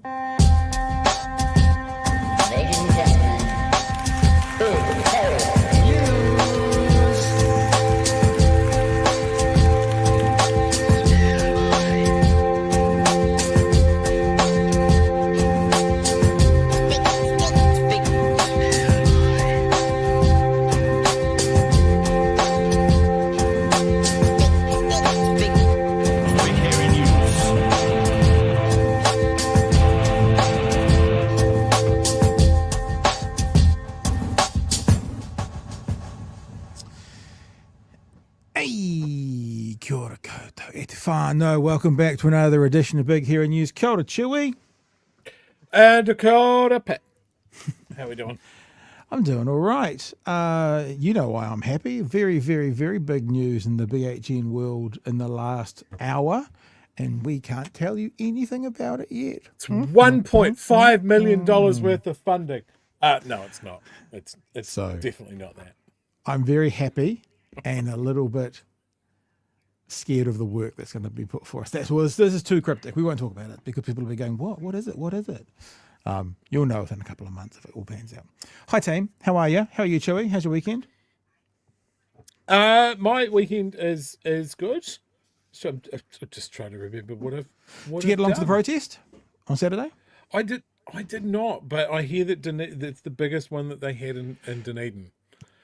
Ladies and gentlemen, Big Herald News. Hey, kia ora koutou e te whānau. Welcome back to another edition of Big Hero News. Kia ora, Chewy. And Dakota Pat. How we doing? I'm doing all right. You know why I'm happy. Very, very, very big news in the BHN world in the last hour, and we can't tell you anything about it yet. It's $1.5 million worth of funding. No, it's not. It's So- definitely not that. I'm very happy and a little bit scared of the work that's going to be put for us. This is too cryptic. We won't talk about it because people will be going, what? What is it? What is it? You'll know within a couple of months if it all pans out. Hi, team. How are you? How are you, Chewy? How's your weekend? My weekend is good. So I'm just trying to remember what Did you get along to the protest on Saturday? I did not, but I hear that that's the biggest one that they had in Dunedin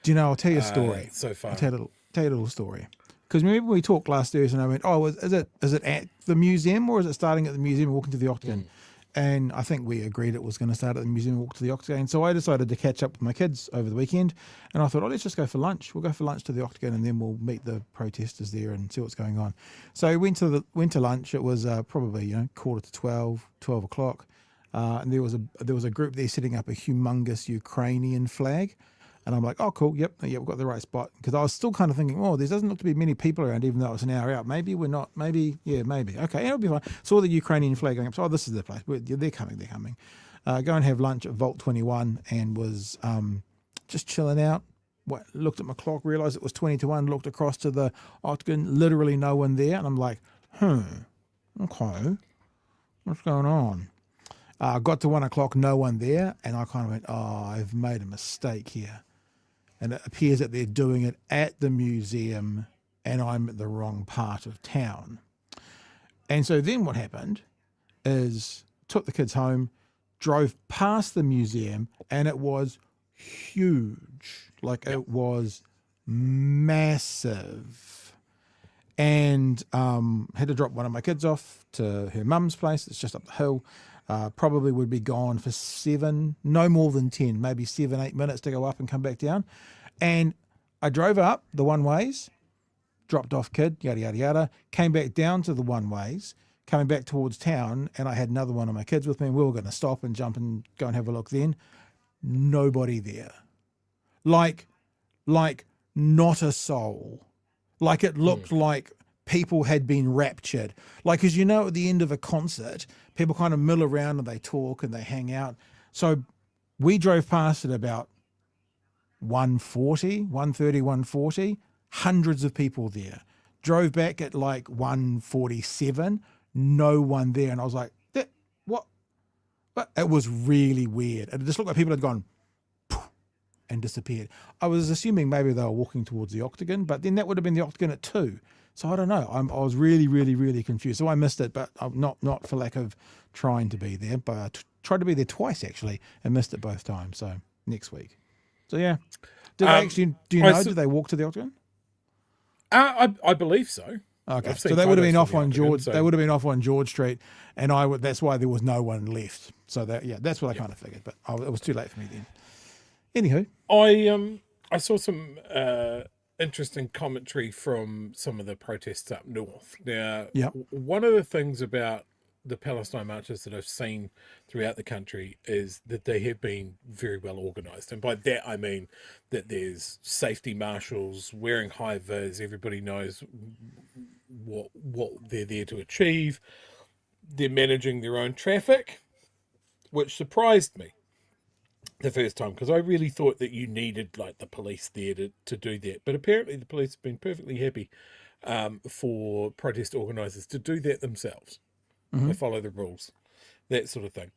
Do you know, I'll tell you a story. so far. I'll tell you a little story. Because remember we talked last Thursday and I went, is it at the museum or is it starting at the museum and walking to the Octagon? And I think we agreed it was going to start at the museum and walk to the Octagon. So I decided to catch up with my kids over the weekend. And I thought, let's just go for lunch. We'll go for lunch to the Octagon and then we'll meet the protesters there and see what's going on. So I went to lunch. It was probably, 11:45, 12 o'clock. And there was a group there setting up a humongous Ukrainian flag. And I'm like, oh, cool. Yep, we've got the right spot. Because I was still kind of thinking, there doesn't look to be many people around, even though it's an hour out. Maybe we're not. Maybe. Okay, it'll be fine. Saw the Ukrainian flag going up. So, this is the place. They're coming. Go and have lunch at Vault 21 and was just chilling out. Looked at my clock, realised it was 20 to 1, looked across to the Octagon, literally no one there. And I'm like, okay, what's going on? Got to 1 o'clock, no one there. And I kind of went, I've made a mistake here. And it appears that they're doing it at the museum and I'm at the wrong part of town. And so then what happened is took the kids home, drove past the museum, and it was huge. Like it was massive. And had to drop one of my kids off to her mum's place. It's just up the hill. Probably would be gone for no more than 10, maybe 7-8 minutes to go up and come back down. And I drove up the one ways, dropped off kid, yada, yada, yada, came back down to the one ways, coming back towards town, and I had another one of my kids with me, and we were going to stop and jump and go and have a look then. Nobody there. Like not a soul. Like it looked like people had been raptured. Like, as you know, at the end of a concert, people kind of mill around and they talk and they hang out. So we drove past at about 1:40, hundreds of people there. Drove back at like 1:47, no one there. And I was like, what? But it was really weird. It just looked like people had gone poof, and disappeared. I was assuming maybe they were walking towards the Octagon, but then that would have been the Octagon at 2. So I don't know. I was really, really, really confused. So I missed it, but not for lack of trying to be there. But I tried to be there twice actually, and missed it both times. So next week. So yeah, did they actually? Do you know? Did they walk to the Octagon? I believe so. Okay, so they would have been off on George. They would have been off on George Street, and that's why there was no one left. So that's what I kind of figured. But it was too late for me then. Anywho, I saw some interesting commentary from some of the protests up north. Now, one of the things about the Palestine marches that I've seen throughout the country is that they have been very well organised. And by that, I mean that there's safety marshals wearing high vis. Everybody knows what they're there to achieve. They're managing their own traffic, which surprised me the first time, because I really thought that you needed like the police there to do that. But apparently the police have been perfectly happy for protest organisers to do that themselves. They follow the rules. that sort of thing.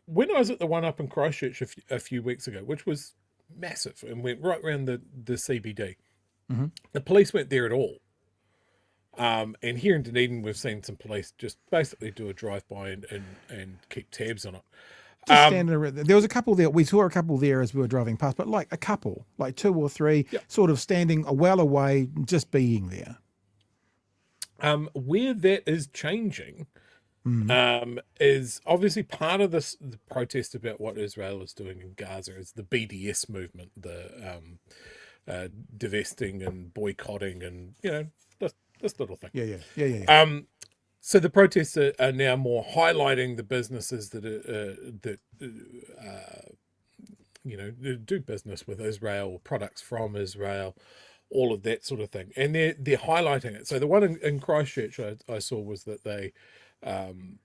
When I was at the one up in Christchurch a few weeks ago, which was massive and went right around the CBD, the police weren't there at all. And here in Dunedin, we've seen some police just basically do a drive-by and keep tabs on it. Just standing around. There was a couple there. We saw a couple there as we were driving past, but like a couple, like 2 or 3, sort of standing well away, just being there. Where that is changing is obviously part of the protest about what Israel is doing in Gaza is the BDS movement, the divesting and boycotting and, this little thing. Yeah. So the protests are now more highlighting the businesses that do business with Israel, products from Israel, all of that sort of thing, and they're highlighting it. So the one in Christchurch I saw was that they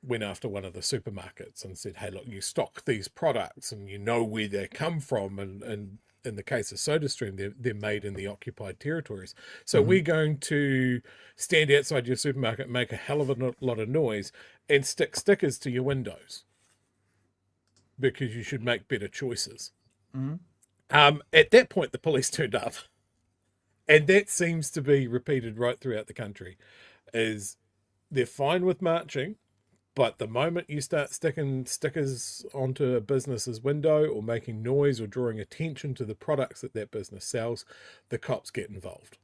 went after one of the supermarkets and said, "Hey, look, you stock these products and you know where they come from, and in the case of SodaStream, they're made in the occupied territories. So we're going to stand outside your supermarket, make a hell of a lot of noise, and stick stickers to your windows because you should make better choices." At that point, the police turned up, and that seems to be repeated right throughout the country. Is they're fine with marching, but the moment you start sticking stickers onto a business's window or making noise or drawing attention to the products that business sells, the cops get involved.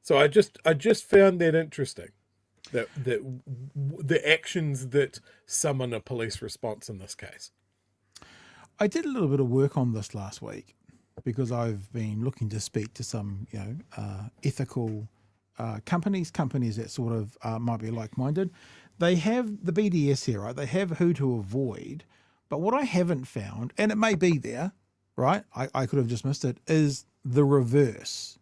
So I just found that interesting, that the actions that summon a police response in this case. I did a little bit of work on this last week because I've been looking to speak to some, ethical companies that sort of might be like-minded. They have the BDS here, right? They have who to avoid. But what I haven't found, and it may be there, right? I could have just missed it, is the reverse.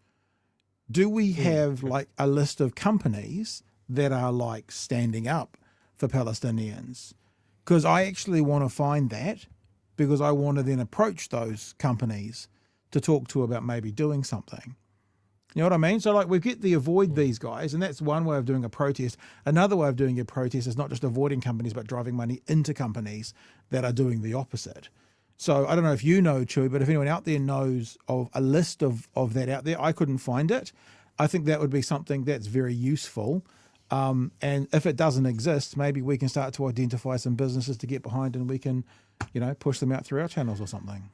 Do we have like a list of companies that are like standing up for Palestinians? Because I actually want to find that, because I want to then approach those companies to talk to about maybe doing something. You know what I mean? So like we get the avoid these guys, and that's one way of doing a protest. Another way of doing a protest is not just avoiding companies, but driving money into companies that are doing the opposite. So I don't know if you know, Chewy, but if anyone out there knows of a list of that out there, I couldn't find it. I think that would be something that's very useful. And if it doesn't exist, maybe we can start to identify some businesses to get behind, and we can, push them out through our channels or something.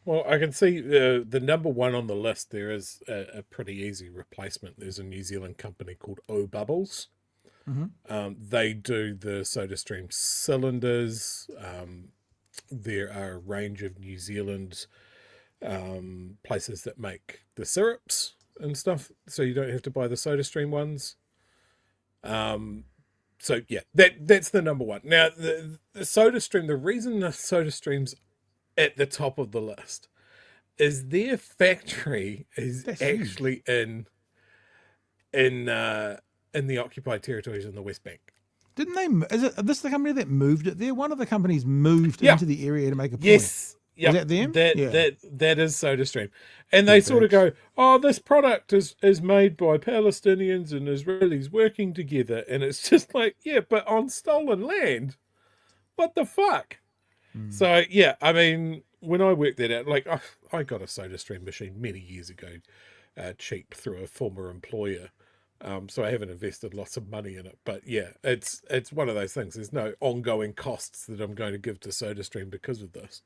Well, I can see the number one on the list there is a pretty easy replacement. There's a New Zealand company called O Bubbles. They do the SodaStream cylinders. There are a range of New Zealand places that make the syrups and stuff, so you don't have to buy the SodaStream ones. So yeah, that's the number one. Now the SodaStream, the reason the SodaStream's at the top of the list is their factory is actually in the occupied territories in the West Bank. Didn't they? Is this the company that moved it there? One of the companies moved into the area to make a point. Yes. Yeah. Was that them? That is SodaStream. And they sort of go, "Oh, this product is made by Palestinians and Israelis working together." And it's just like, yeah, but on stolen land. What the fuck? So yeah, I mean, when I worked that out, like I got a SodaStream machine many years ago, cheap through a former employer. So I haven't invested lots of money in it, but yeah, it's one of those things. There's no ongoing costs that I'm going to give to SodaStream because of this.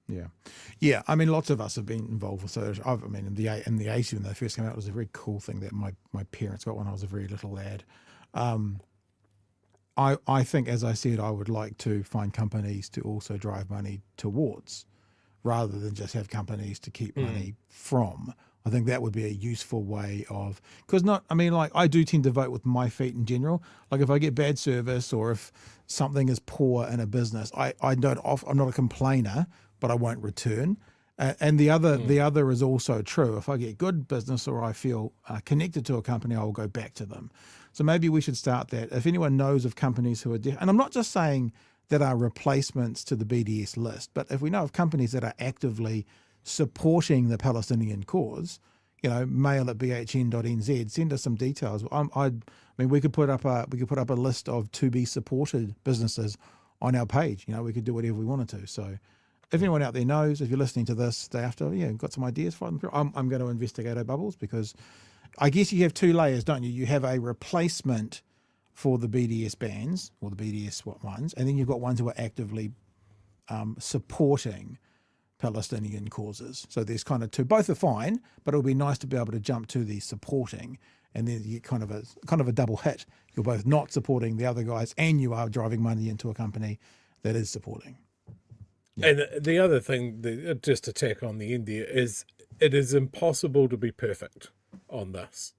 Yeah. I mean, lots of us have been involved with SodaStream. I mean, in the 80s when they first came out, it was a very cool thing that my parents got when I was a very little lad. I think, as I said, I would like to find companies to also drive money towards, rather than just have companies to keep money from. I think that would be a useful way of, I do tend to vote with my feet in general. Like if I get bad service or if something is poor in a business, I'm not a complainer, but I won't return. And the other is also true. If I get good business or I feel connected to a company, I will go back to them. So maybe we should start that. If anyone knows of companies who are, and I'm not just saying that are replacements to the BDS list, but if we know of companies that are actively supporting the Palestinian cause, mail@bhn.nz. Send us some details. I mean, we could put up a list of to be supported businesses on our page. We could do whatever we wanted to. So, if anyone out there knows, if you're listening to this day after, got some ideas for them, I'm going to investigate our bubbles, because I guess you have two layers, don't you? You have a replacement for the BDS bans or the BDS ones, and then you've got ones who are actively supporting Palestinian causes. So there's kind of two. Both are fine, but it'll be nice to be able to jump to the supporting, and then you get kind of a double hit. You're both not supporting the other guys, and you are driving money into a company that is supporting. Yeah. And the other thing, just to tack on the end there, is it is impossible to be perfect on this.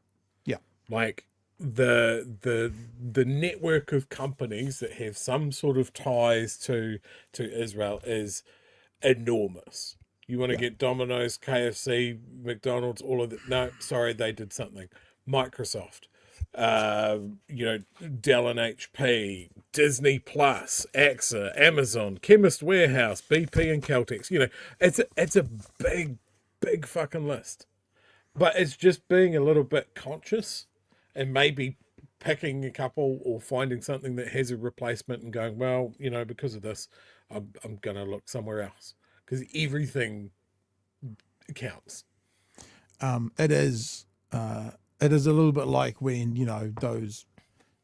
Yeah. Like the network of companies that have some sort of ties to Israel is enormous. You want to get Domino's, KFC, McDonald's, all of that. No, sorry, they did something. Microsoft, Dell and HP, Disney Plus, AXA, Amazon, Chemist Warehouse, BP and Caltex. It's a big fucking list. But it's just being a little bit conscious and maybe picking a couple or finding something that has a replacement and going, well, because of this, I'm going to look somewhere else, because everything counts. It is a little bit like when,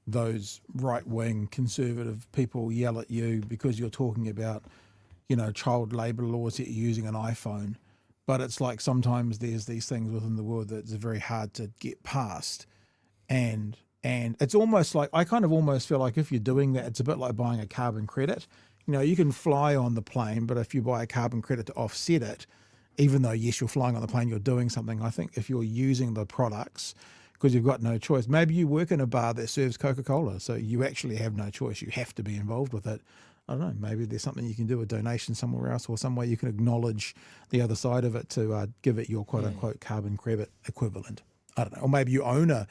those right-wing conservative people yell at you because you're talking about, child labour laws that you're using an iPhone. But it's like sometimes there's these things within the world that's very hard to get past. And it's almost like, I kind of almost feel like if you're doing that, it's a bit like buying a carbon credit. You can fly on the plane, but if you buy a carbon credit to offset it, even though, yes, you're flying on the plane, you're doing something. I think if you're using the products, because you've got no choice, maybe you work in a bar that serves Coca-Cola, so you actually have no choice. You have to be involved with it. I don't know, maybe there's something you can do, a donation somewhere else, or some way you can acknowledge the other side of it to give it your quote-unquote carbon credit equivalent. I don't know. Or maybe you own a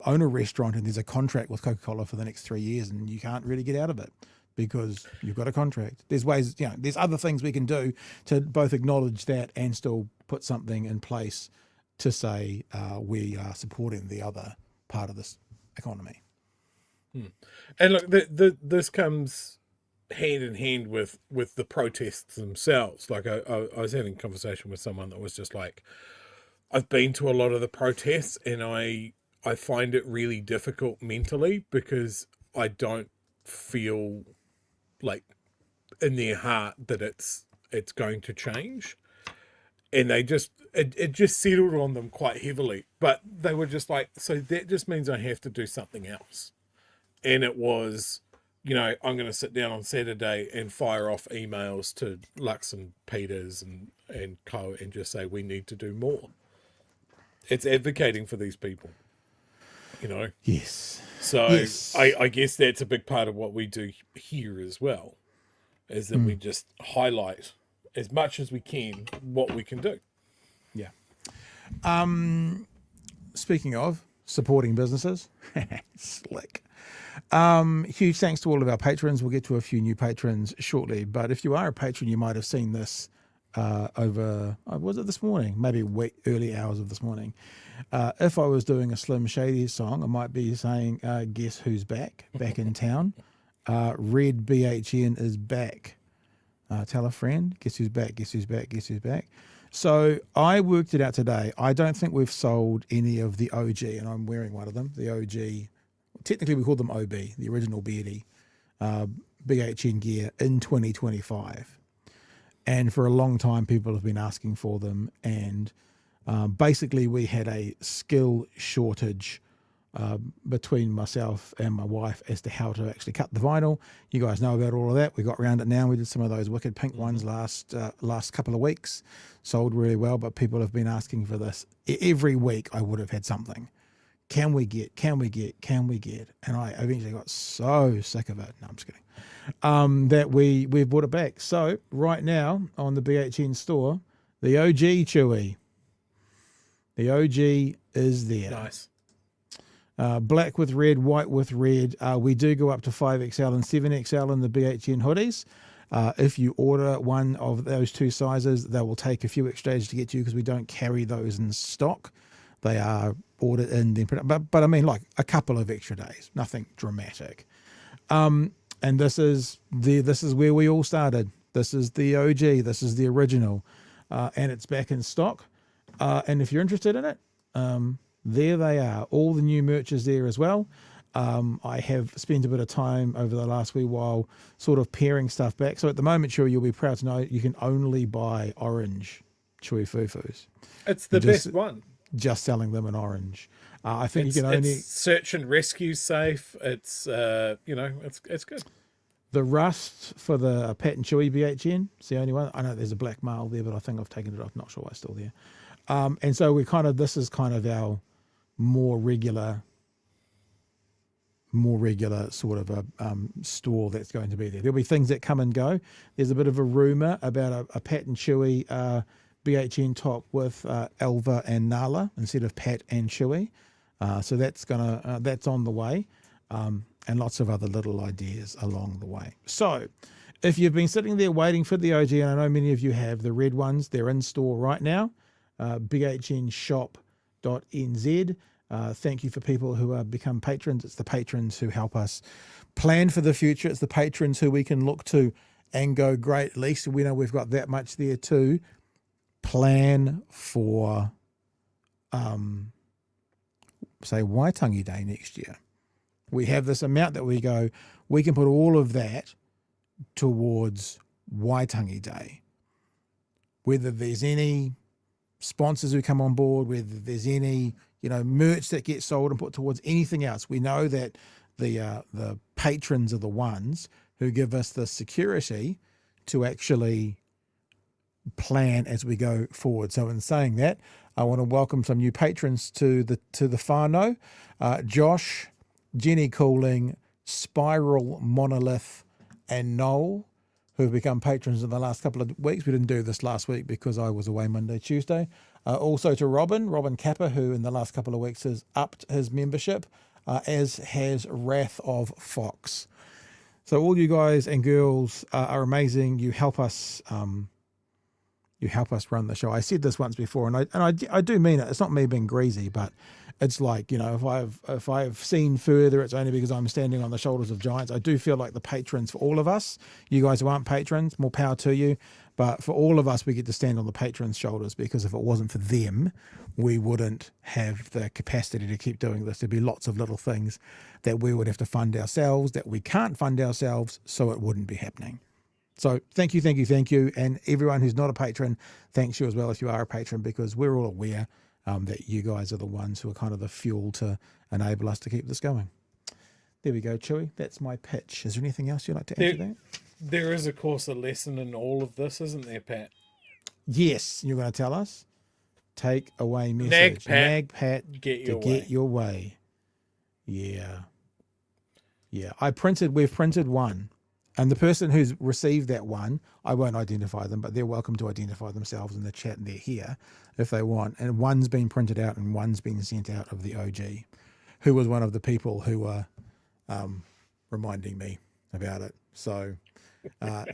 restaurant and there's a contract with Coca-Cola for the next 3 years and you can't really get out of it because you've got a contract. There's ways, there's other things we can do to both acknowledge that and still put something in place to say we are supporting the other part of this economy. And look, this comes hand in hand with the protests themselves. Like I was having a conversation with someone that was just like, I've been to a lot of the protests and I find it really difficult mentally because I don't feel like in their heart that it's going to change. And they just, it just settled on them quite heavily, but they were just like, so that just means I have to do something else. And it was, I'm going to sit down on Saturday and fire off emails to Luxon, Peters and co and just say, we need to do more. It's advocating for these people, Yes. So yes. I guess that's a big part of what we do here as well, is that we just highlight as much as we can what we can do. Yeah. Speaking of supporting businesses, slick. Huge thanks to all of our patrons. We'll get to a few new patrons shortly, but if you are a patron, you might have seen this over, was it this morning? Maybe early hours of this morning. If I was doing a Slim Shady song, I might be saying, guess who's back in town? Red BHN is back. Tell a friend, guess who's back, guess who's back, guess who's back. So I worked it out today. I don't think we've sold any of the OG, and I'm wearing one of them, the OG. Technically we call them OB, the original Beardy, BHN gear in 2025. And for a long time, people have been asking for them. And basically, we had a skill shortage between myself and my wife as to how to actually cut the vinyl. You guys know about all of that. We got around it now. We did some of those wicked pink ones last couple of weeks. Sold really well, but people have been asking for this. Every week, I would have had something. Can we get? And I eventually got so sick of it. No, I'm just kidding. That we've brought it back. So right now on the BHN store, the OG Chewy. The OG is there. Nice. Black with red, white with red. We do go up to 5XL and 7XL in the BHN hoodies. If you order one of those two sizes, they will take a few extra days to get to you because we don't carry those in stock. they are ordered in. Then, but I mean, like a couple of extra days, nothing dramatic. And this is where we all started. This is the OG. This is the original, and it's back in stock. And if you're interested in it, there they are. All the new merch is there as well. I have spent a bit of time over the last wee while sort of paring stuff back. So at the moment, Chewy, you'll be proud to know you can only buy orange Chewy Fufus. It's the best one. Just selling them in orange. I think you can only... It's search and rescue safe. It's, it's good. The rust for the Pat and Chewy BHN, it's the only one. I know there's a black male there, but I think I've taken it off. Not sure why it's still there. And so this is kind of our more regular sort of a store that's going to be there. There'll be things that come and go. There's a bit of a rumor about a Pat and Chewy BHN top with Elva and Nala instead of Pat and Chewy. So that's on the way, and lots of other little ideas along the way. So if you've been sitting there waiting for the OG, and I know many of you have, the red ones, they're in store right now. bhnshop.nz. Thank you for people who have become patrons. It's the patrons who help us plan for the future. It's the patrons who we can look to and go, great, at least we know we've got that much there to plan for, say, Waitangi Day next year. We have this amount that we go, we can put all of that towards Waitangi Day. Whether there's any sponsors who come on board, whether there's any merch that gets sold and put towards anything else. We know that the patrons are the ones who give us the security to actually plan as we go forward. So in saying that, I want to welcome some new patrons to the whānau. Josh, Jenny Cooling, Spiral, Monolith, and Noel, who have become patrons in the last couple of weeks. We didn't do this last week because I was away Monday, Tuesday. Also to Robin Kappa, who in the last couple of weeks has upped his membership, as has Wrath of Fox. So all you guys and girls are amazing. You help us. You help us run the show. I said this once before, and I do mean it. It's not me being greasy, but it's like, if I've seen further, it's only because I'm standing on the shoulders of giants. I do feel like the patrons for all of us, you guys who aren't patrons, more power to you. But for all of us, we get to stand on the patrons' shoulders, because if it wasn't for them, we wouldn't have the capacity to keep doing this. There'd be lots of little things that we would have to fund ourselves, that we can't fund ourselves, so it wouldn't be happening. So thank you. And everyone who's not a patron, thanks you as well if you are a patron, because we're all aware that you guys are the ones who are kind of the fuel to enable us to keep this going. There we go, Chewy. That's my pitch. Is there anything else you'd like to add to that? There is, of course, a lesson in all of this, isn't there, Pat? Yes. You're going to tell us? Take away message. Nag, Pat, get your way. Yeah. We've printed one. And the person who's received that one, I won't identify them, but they're welcome to identify themselves in the chat, and they're here if they want. And one's been printed out and one's been sent out of the OG, who was one of the people who were reminding me about it. So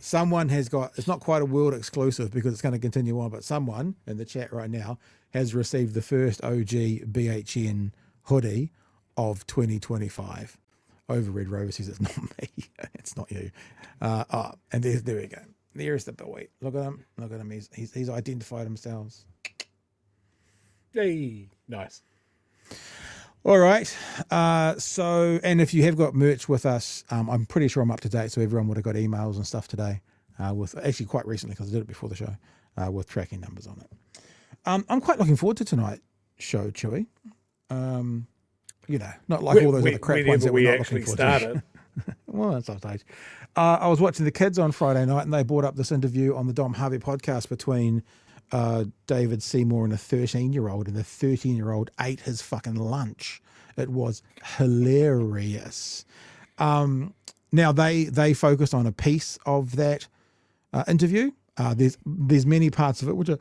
someone has got, it's not quite a world exclusive because it's going to continue on, but someone in the chat right now has received the first OG BHN hoodie of 2025. Overred Rover says it's not me. It's not you. And there we go. There's the boy. Look at him. He's identified himself. Hey, nice. All right. So, and if you have got merch with us, I'm pretty sure I'm up to date. So everyone would have got emails and stuff today, with actually quite recently, because I did it before the show, with tracking numbers on it. I'm quite looking forward to tonight's show, Chewy. Not like all those other crap ones that we're not looking forward to. Well, that's off stage. I was watching the kids on Friday night, and they brought up this interview on the Dom Harvey podcast between David Seymour and a 13-year-old, and the 13-year-old ate his fucking lunch. It was hilarious. Now they focused on a piece of that interview. There's many parts of it which are,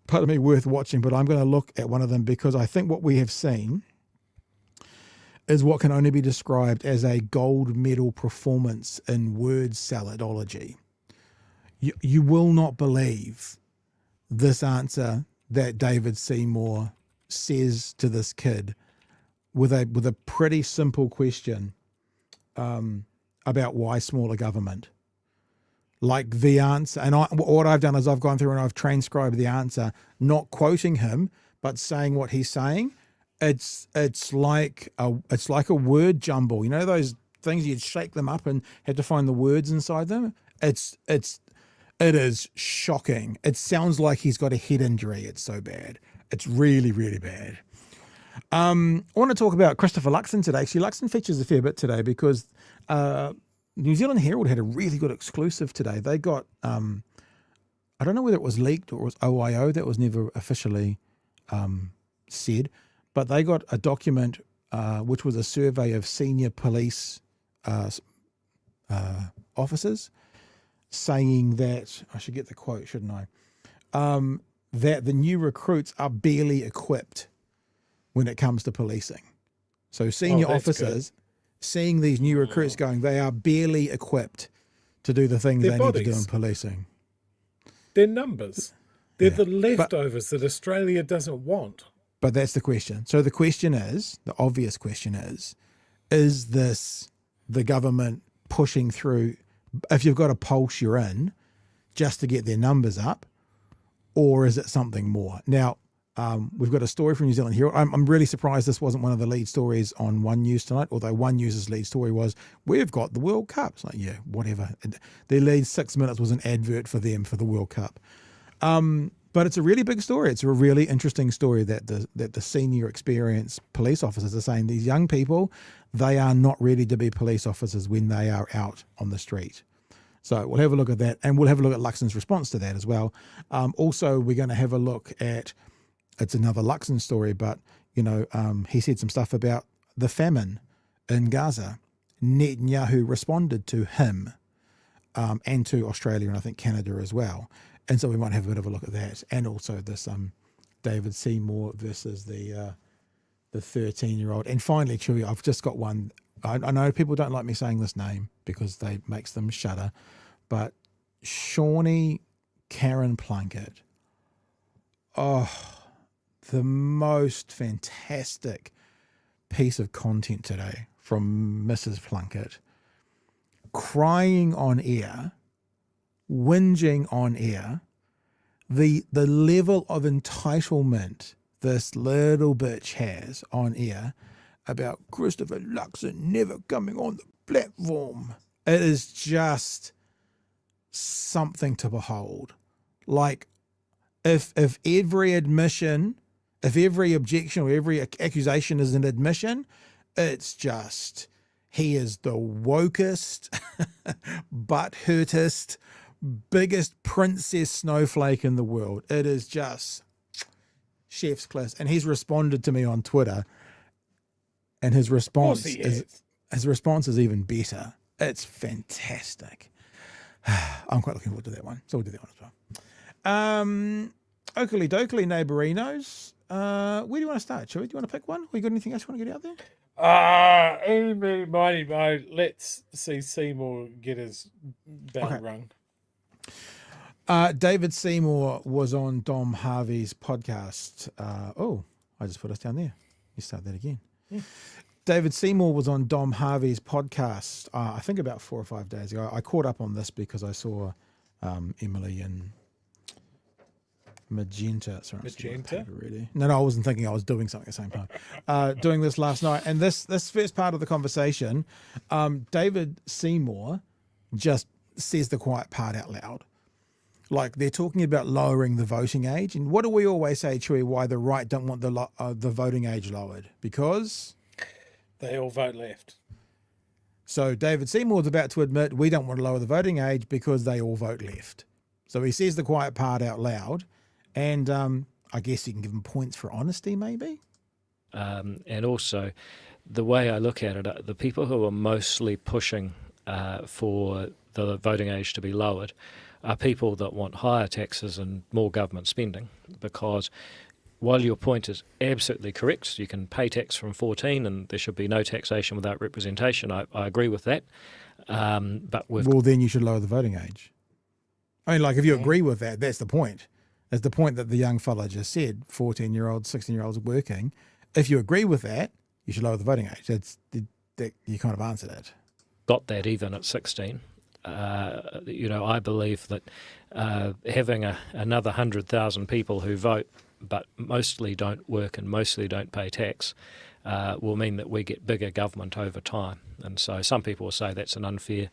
pardon me, worth watching, but I'm going to look at one of them because I think what we have seen is what can only be described as a gold medal performance in word saladology. You will not believe this answer that David Seymour says to this kid with a pretty simple question about why smaller government. Like the answer, and what I've done is I've gone through and I've transcribed the answer, not quoting him, but saying what he's saying. It's like a word jumble. You know those things you'd shake them up and have to find the words inside them. It is shocking. It sounds like he's got a head injury. It's so bad. It's really, really bad. I want to talk about Christopher Luxon today. Actually, Luxon features a fair bit today because New Zealand Herald had a really good exclusive today. They got, I don't know whether it was leaked or it was OIO. That was never officially said, but they got a document which was a survey of senior police officers saying that, I should get the quote, shouldn't I? That the new recruits are barely equipped when it comes to policing. So senior officers seeing these new recruits going, they are barely equipped to do the things they need to do in policing. They're numbers. They're the leftovers that Australia doesn't want. But that's the question. So the question is, the obvious question is this the government pushing through, if you've got a pulse you're in, just to get their numbers up, or is it something more? Now, we've got a story from New Zealand Herald. I'm really surprised this wasn't one of the lead stories on One News tonight, although One News's lead story was, we've got the World Cup. It's like, yeah, whatever. Their lead 6 minutes was an advert for them for the World Cup. But it's a really big story. It's a really interesting story that the senior experienced police officers are saying these young people, they are not ready to be police officers when they are out on the street. So we'll have a look at that, and we'll have a look at Luxon's response to that as well. Also, we're going to have a look at, it's another Luxon story, but he said some stuff about the famine in Gaza. Netanyahu responded to him and to Australia and I think Canada as well. And so we might have a bit of a look at that, and also this David Seymour versus the 13-year-old. And finally, Chewy, I've just got one. I know people don't like me saying this name because they makes them shudder, but Shawnee Karen Plunket. Oh, the most fantastic piece of content today from Mrs. Plunket. Crying on air, whinging on air, the level of entitlement this little bitch has on air about Christopher Luxon never coming on the platform. It is just something to behold. Like, if every admission, if every objection or every accusation is an admission, it's just, he is the wokest, butt-hurtest, biggest princess snowflake in the world. It is just chef's kiss. And he's responded to me on Twitter, and his response is even better. It's fantastic. I'm quite looking forward to that one. So we'll do that one as well. Oakley dokley neighborinos. Where do you want to start, Chewy? Do you want to pick one? Or you got anything else you want to get out there? Mighty mo. Let's see Seymour get his bell rung. David Seymour was on Dom Harvey's podcast. I just put us down there. You start that again. Yeah. David Seymour was on Dom Harvey's podcast, I think about 4 or 5 days ago. I caught up on this because I saw Emily and Magenta. Sorry, Magenta? Really? No, I wasn't thinking. I was doing something at the same time. Doing this last night. And this first part of the conversation, David Seymour just says the quiet part out loud. Like, they're talking about lowering the voting age. And what do we always say, Chewy, why the right don't want the voting age lowered? Because they all vote left. So David Seymour's about to admit we don't want to lower the voting age because they all vote left. So he says the quiet part out loud. And I guess you can give him points for honesty, maybe. And also, the way I look at it, the people who are mostly pushing for the voting age to be lowered are people that want higher taxes and more government spending, because while your point is absolutely correct, you can pay tax from 14 and there should be no taxation without representation. I agree with that. But well, then you should lower the voting age. I mean, like, if you agree with that, that's the point. Is the point that the young fella just said, 14-year-olds, 16-year-olds working. If you agree with that, you should lower the voting age. That you kind of answered it. Got that even at 16. I believe that having another 100,000 people who vote but mostly don't work and mostly don't pay tax will mean that we get bigger government over time. And so some people will say that's an unfair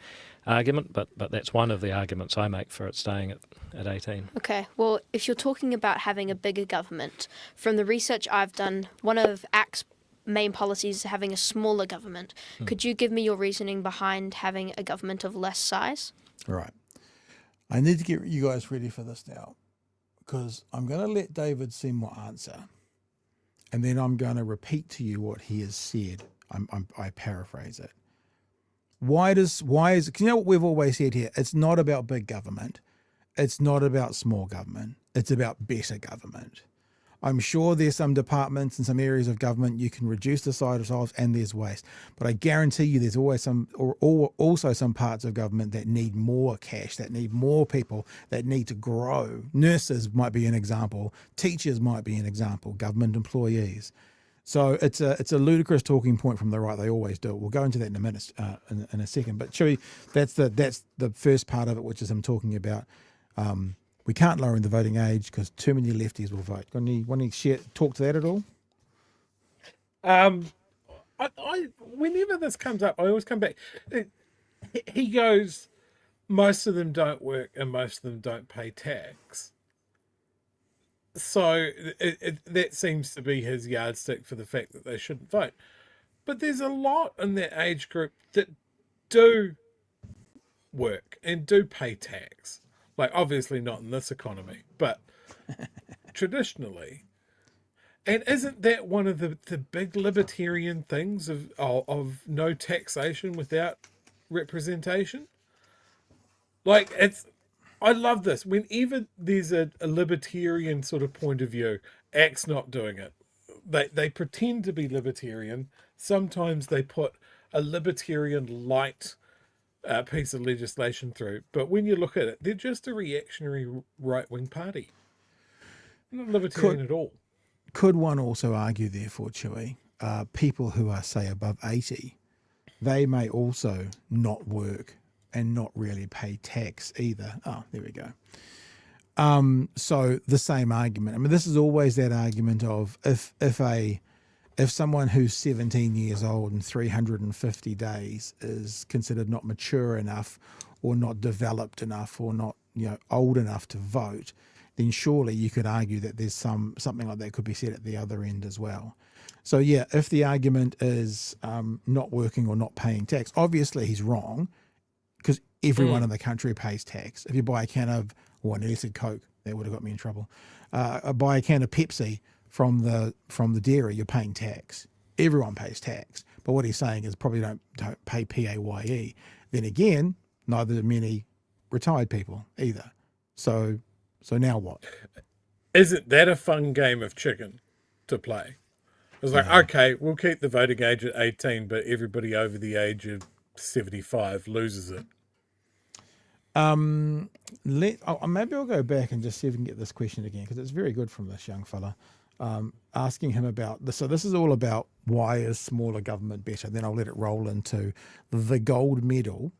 argument, but that's one of the arguments I make for it staying at 18. Okay, well, if you're talking about having a bigger government, from the research I've done, one of ACT's main policies is having a smaller government. Could you give me your reasoning behind having a government of less size? Right. I need to get you guys ready for this now, because I'm going to let David Seymour answer, and then I'm going to repeat to you what he has said. I paraphrase it. Why is it, you know what we've always said here? It's not about big government. It's not about small government. It's about better government. I'm sure there's some departments and some areas of government you can reduce the size of, and there's waste. But I guarantee you there's always also some parts of government that need more cash, that need more people, that need to grow. Nurses might be an example. Teachers might be an example. Government employees. So it's a ludicrous talking point from the right. They always do. We'll go into that in a minute, in a second. But Chewy, that's the first part of it, which is I'm talking about. We can't lower the voting age because too many lefties will vote. Want to talk to that at all? Whenever this comes up, I always come back. He goes, most of them don't work and most of them don't pay tax. So that seems to be his yardstick for the fact that they shouldn't vote. But there's a lot in that age group that do work and do pay tax. Like, obviously not in this economy, but traditionally. And isn't that one of the big libertarian things of no taxation without representation? Like, I love this. Whenever there's a libertarian sort of point of view, ACT's not doing it. They pretend to be libertarian. Sometimes they put a libertarian light piece of legislation through, but when you look at it, they're just a reactionary right-wing party. Not libertarian at all. Could one also argue, therefore, Chewy, people who are, say, above 80, they may also not work and not really pay tax either. Oh, there we go. So the same argument. I mean, this is always that argument of if someone who's 17 years old and 350 days is considered not mature enough or not developed enough or not, old enough to vote, then surely you could argue that there's something like that could be said at the other end as well. So yeah, if the argument is not working or not paying tax, obviously he's wrong, because everyone in the country pays tax. If you buy a can of, I nearly said Coke, that would have got me in trouble. Buy a can of Pepsi from the dairy, you're paying tax. Everyone pays tax. But what he's saying is probably don't pay PAYE. Then again, neither do many retired people either. So now what? Isn't that a fun game of chicken to play? It's like, okay, we'll keep the voting age at 18, but everybody over the age of 75 loses it. Maybe I'll go back and just see if we can get this question again, because it's very good from this young fella. Asking him about this. So this is all about why is smaller government better. Then I'll let it roll into the gold medal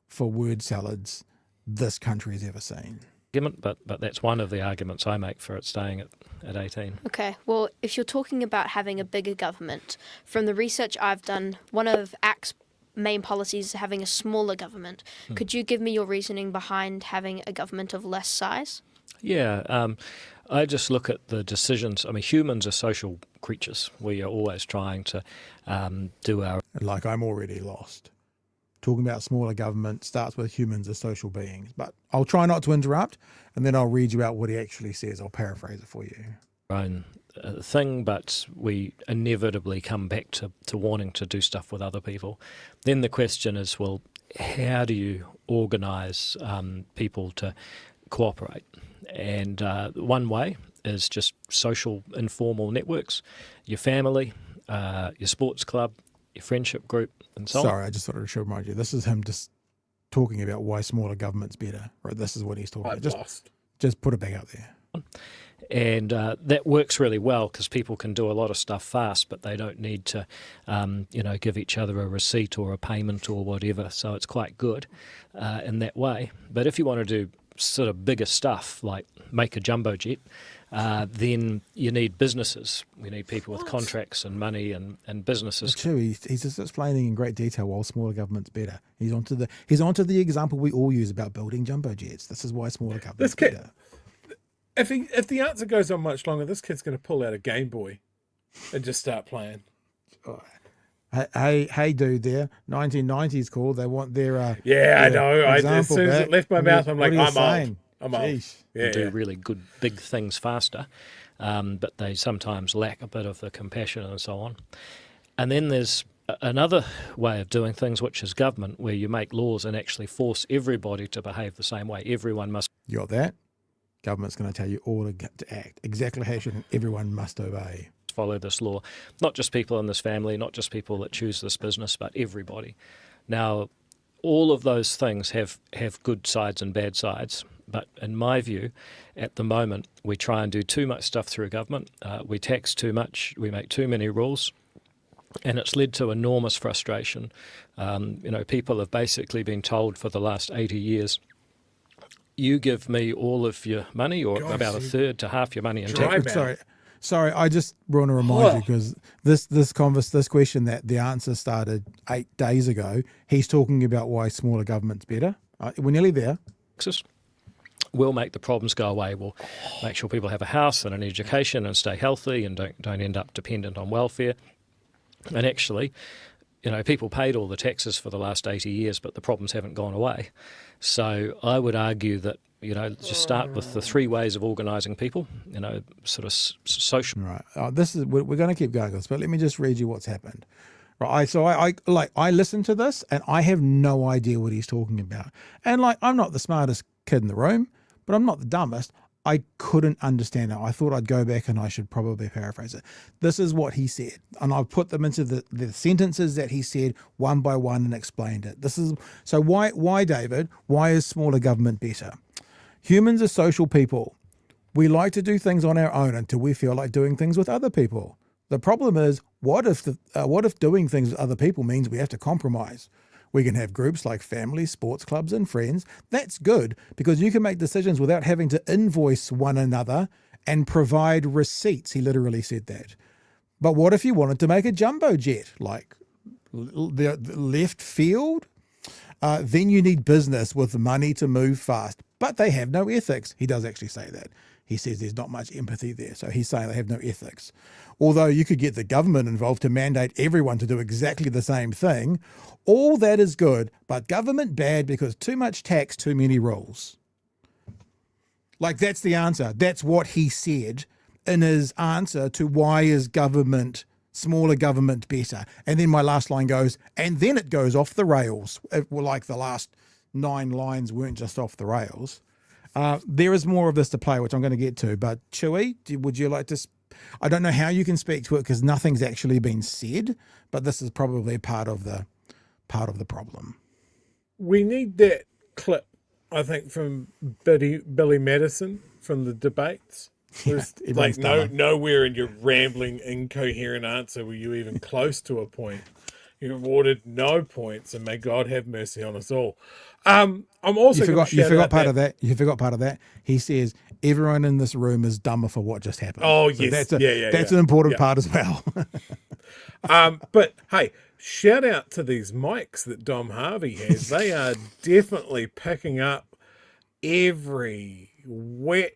for word salads this country has ever seen. But that's one of the arguments I make for it staying at 18. Okay, well, if you're talking about having a bigger government, from the research I've done, one of ACT's main policies is having a smaller government. Could you give me your reasoning behind having a government of less size? Yeah, I just look at the decisions. I mean, humans are social creatures. We are always trying to do our... Like, I'm already lost. Talking about smaller government starts with humans as social beings. But I'll try not to interrupt, and then I'll read you out what he actually says. I'll paraphrase it for you. Own thing, but we inevitably come back to wanting to do stuff with other people. Then the question is, well, how do you organise people to cooperate? And one way is just social informal networks, your family, your sports club, your friendship group, and so on. Sorry, I just wanted to remind you, this is him just talking about why smaller government's better. Right, this is what he's talking about. Just put it back out there. And that works really well because people can do a lot of stuff fast, but they don't need to, give each other a receipt or a payment or whatever. So it's quite good in that way. But if you want to do sort of bigger stuff like make a jumbo jet, then you need businesses. We need people with contracts and money and businesses. It's true. He's just explaining in great detail why smaller government's better. He's onto the example we all use about building jumbo jets. This is why smaller government's better. If the answer goes on much longer, this kid's going to pull out a Game Boy and just start playing. Oh. Hey, dude, there, 1990s call. They want their I know. As soon as it left my mouth, I'm like, I'm old. Yeah, do really good big things faster, but they sometimes lack a bit of the compassion and so on. And then there's another way of doing things, which is government, where you make laws and actually force everybody to behave the same way. Everyone must. You got that? Government's going to tell you all to act exactly how you should, and everyone must obey. Follow this law, not just people in this family, not just people that choose this business, but everybody. Now, all of those things have good sides and bad sides, but in my view, at the moment, we try and do too much stuff through government. We tax too much, we make too many rules, and it's led to enormous frustration. People have basically been told for the last 80 years, you give me all of your money, or about a third to half your money in tax. Sorry, I just want to remind you, because this question that the answer started 8 days ago, he's talking about why smaller government's better. We're nearly there. We'll make the problems go away. We'll make sure people have a house and an education and stay healthy and don't end up dependent on welfare. And actually, people paid all the taxes for the last 80 years, but the problems haven't gone away. So I would argue that, just start with the 3 ways of organising people, sort of social. Right. We're going to keep going with this, but let me just read you what's happened. Right. So I listened to this and I have no idea what he's talking about. And I'm not the smartest kid in the room, but I'm not the dumbest. I couldn't understand it. I thought I'd go back and I should probably paraphrase it. This is what he said. And I've put them into the sentences that he said one by one and explained it. So why, David, why is smaller government better? Humans are social people. We like to do things on our own until we feel like doing things with other people. The problem is, what if doing things with other people means we have to compromise? We can have groups like families, sports clubs, and friends. That's good because you can make decisions without having to invoice one another and provide receipts. He literally said that. But what if you wanted to make a jumbo jet, like the left field? Then you need business with money to move fast. But they have no ethics. He does actually say that. He says there's not much empathy there. So he's saying they have no ethics. Although you could get the government involved to mandate everyone to do exactly the same thing. All that is good, but government bad because too much tax, too many rules. That's the answer. That's what he said in his answer to why is smaller government better. And then my last line goes, and then it goes off the rails. The last 9 lines weren't just off the rails. There is more of this to play, which I'm going to get to. But Chewy, would you like to? I don't know how you can speak to it because nothing's actually been said. But this is probably part of the problem. We need that clip, I think, from Billy Madison from the debates. There's nowhere in your rambling, incoherent answer were you even close to a point. You awarded no points, and may God have mercy on us all. I'm also you forgot part of that. You forgot part of that. He says everyone in this room is dumber for what just happened. Oh, so yes, that's an important part as well. But hey, shout out to these mics that Dom Harvey has. They are definitely picking up every wet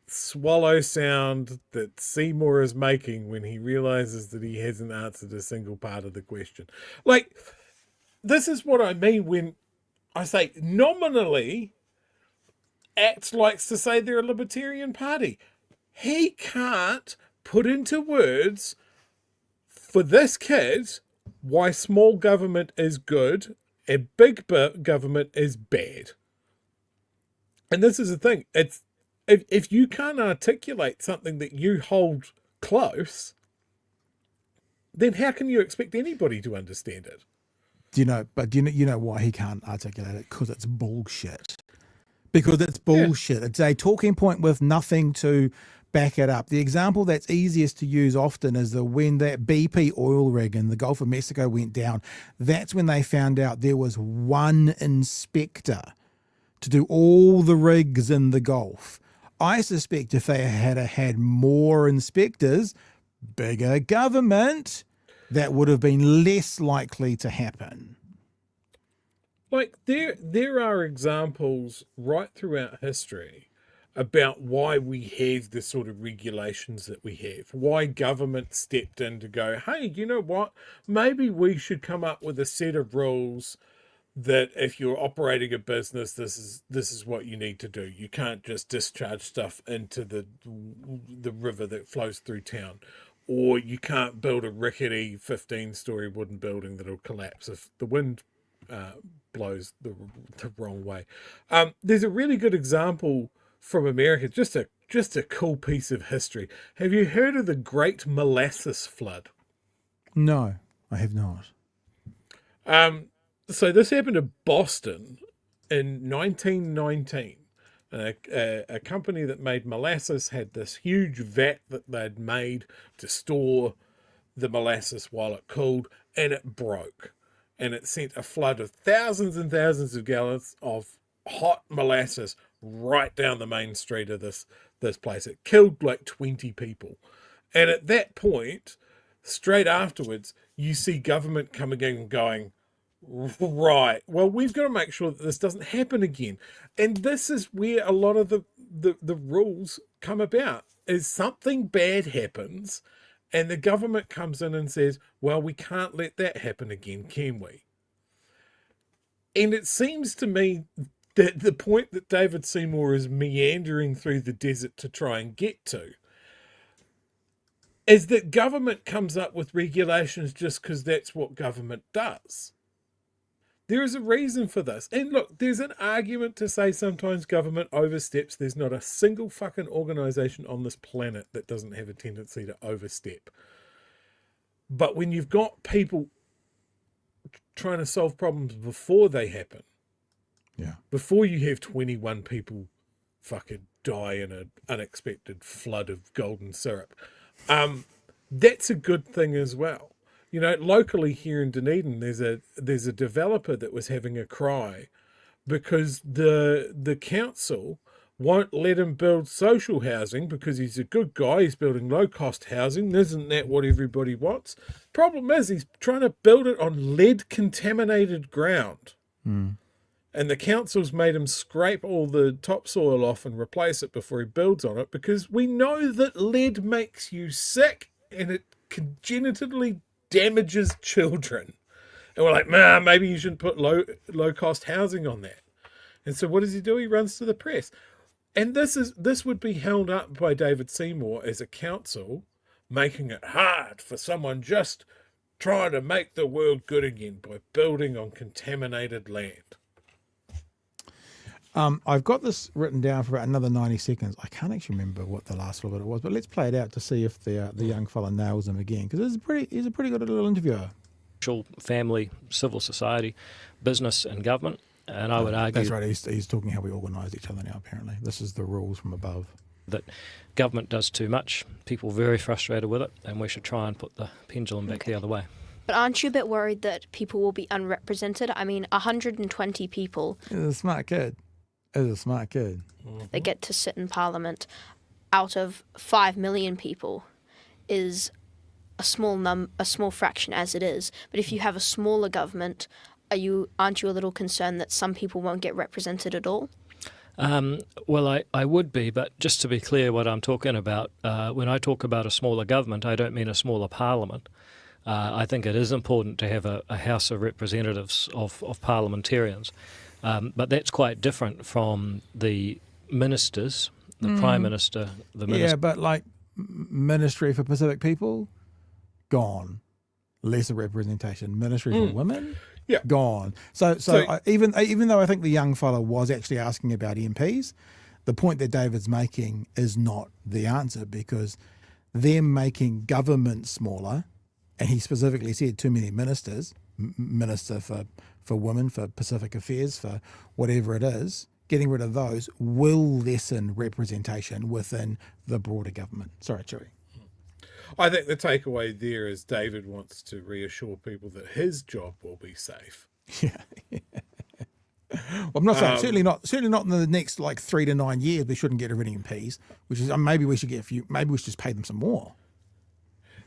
swallow sound that Seymour is making when he realizes that he hasn't answered a single part of the question. This is what I mean when I say nominally Act likes to say they're a libertarian party. He can't put into words for this kid why small government is good and big government is bad. And this is the thing. It's if you can't articulate something that you hold close, then how can you expect anybody to understand it? Do you know why he can't articulate it? Because it's bullshit. because it's bullshit. It's a talking point with nothing to back it up. The example that's easiest to use often is when that BP oil rig in the Gulf of Mexico went down. That's when they found out there was one inspector to do all the rigs in the Gulf. I suspect if they had more inspectors, bigger government, that would have been less likely to happen. Like there are examples right throughout history about why we have the sort of regulations that we have, why government stepped in to go, hey, you know what, maybe we should come up with a set of rules that if you're operating a business, this is what you need to do. You can't just discharge stuff into the river that flows through town, or you can't build a rickety 15-story wooden building that'll collapse if the wind blows the wrong way. There's a really good example from America, just a cool piece of history. Have you heard of the Great Molasses Flood? No, I have not. So this happened in Boston in 1919. A company that made molasses had this huge vat that they'd made to store the molasses while it cooled, and it broke. And it sent a flood of thousands and thousands of gallons of hot molasses right down the main street of this place. It killed like 20 people. And at that point, straight afterwards, you see government coming in and going, right, well, we've got to make sure that this doesn't happen again. And this is where a lot of the rules come about, is something bad happens and the government comes in and says, well, we can't let that happen again, can we? And it seems to me that the point that David Seymour is meandering through the desert to try and get to is that government comes up with regulations just because that's what government does. There is a reason for this. And look, there's an argument to say sometimes government oversteps. There's not a single fucking organisation on this planet that doesn't have a tendency to overstep. But when you've got people trying to solve problems before they happen, before you have 21 people fucking die in an unexpected flood of golden syrup, that's a good thing as well. You know, locally here in Dunedin, there's a developer that was having a cry because the council won't let him build social housing because he's a good guy. He's building low-cost housing. Isn't that what everybody wants? Problem is, he's trying to build it on lead-contaminated ground. And the council's made him scrape all the topsoil off and replace it before he builds on it, because we know that lead makes you sick and it congenitally damages children. And we're like, man, maybe you shouldn't put low cost housing on that. And so what does he do? He runs to the press. And this would be held up by David Seymour as a council making it hard for someone just trying to make the world good again by building on contaminated land. I've got this written down for about another 90 seconds. I can't actually remember what the last little bit it was, but let's play it out to see if the young fella nails him again, because he's a pretty good little interviewer. Family, civil society, business and government. And I would argue... That's right, he's talking how we organise each other now, apparently. This is the rules from above. That government does too much, people are very frustrated with it, and we should try and put the pendulum back the other way. But aren't you a bit worried that people will be unrepresented? I mean, 120 people... He's a smart kid. They get to sit in Parliament out of 5 million people is a small fraction as it is. But if you have a smaller government, aren't you a little concerned that some people won't get represented at all? Well, I would be, but just to be clear what I'm talking about, when I talk about a smaller government, I don't mean a smaller parliament. I think it is important to have a House of Representatives of parliamentarians. But that's quite different from the ministers, the Prime Minister, the Minister. Yeah, but like Ministry for Pacific People, gone. Lesser representation. Ministry for Women, gone. So even though I think the young fellow was actually asking about MPs, the point that David's making is not the answer, because them making government smaller, and he specifically said too many ministers, Minister for Women, for Pacific Affairs, for whatever it is, getting rid of those will lessen representation within the broader government. Sorry, Chewy. I think the takeaway there is David wants to reassure people that his job will be safe. Yeah. Well, I'm not saying certainly not in the next like 3 to 9 years. We shouldn't get rid of any MPs, which is maybe we should get a few. Maybe we should just pay them some more.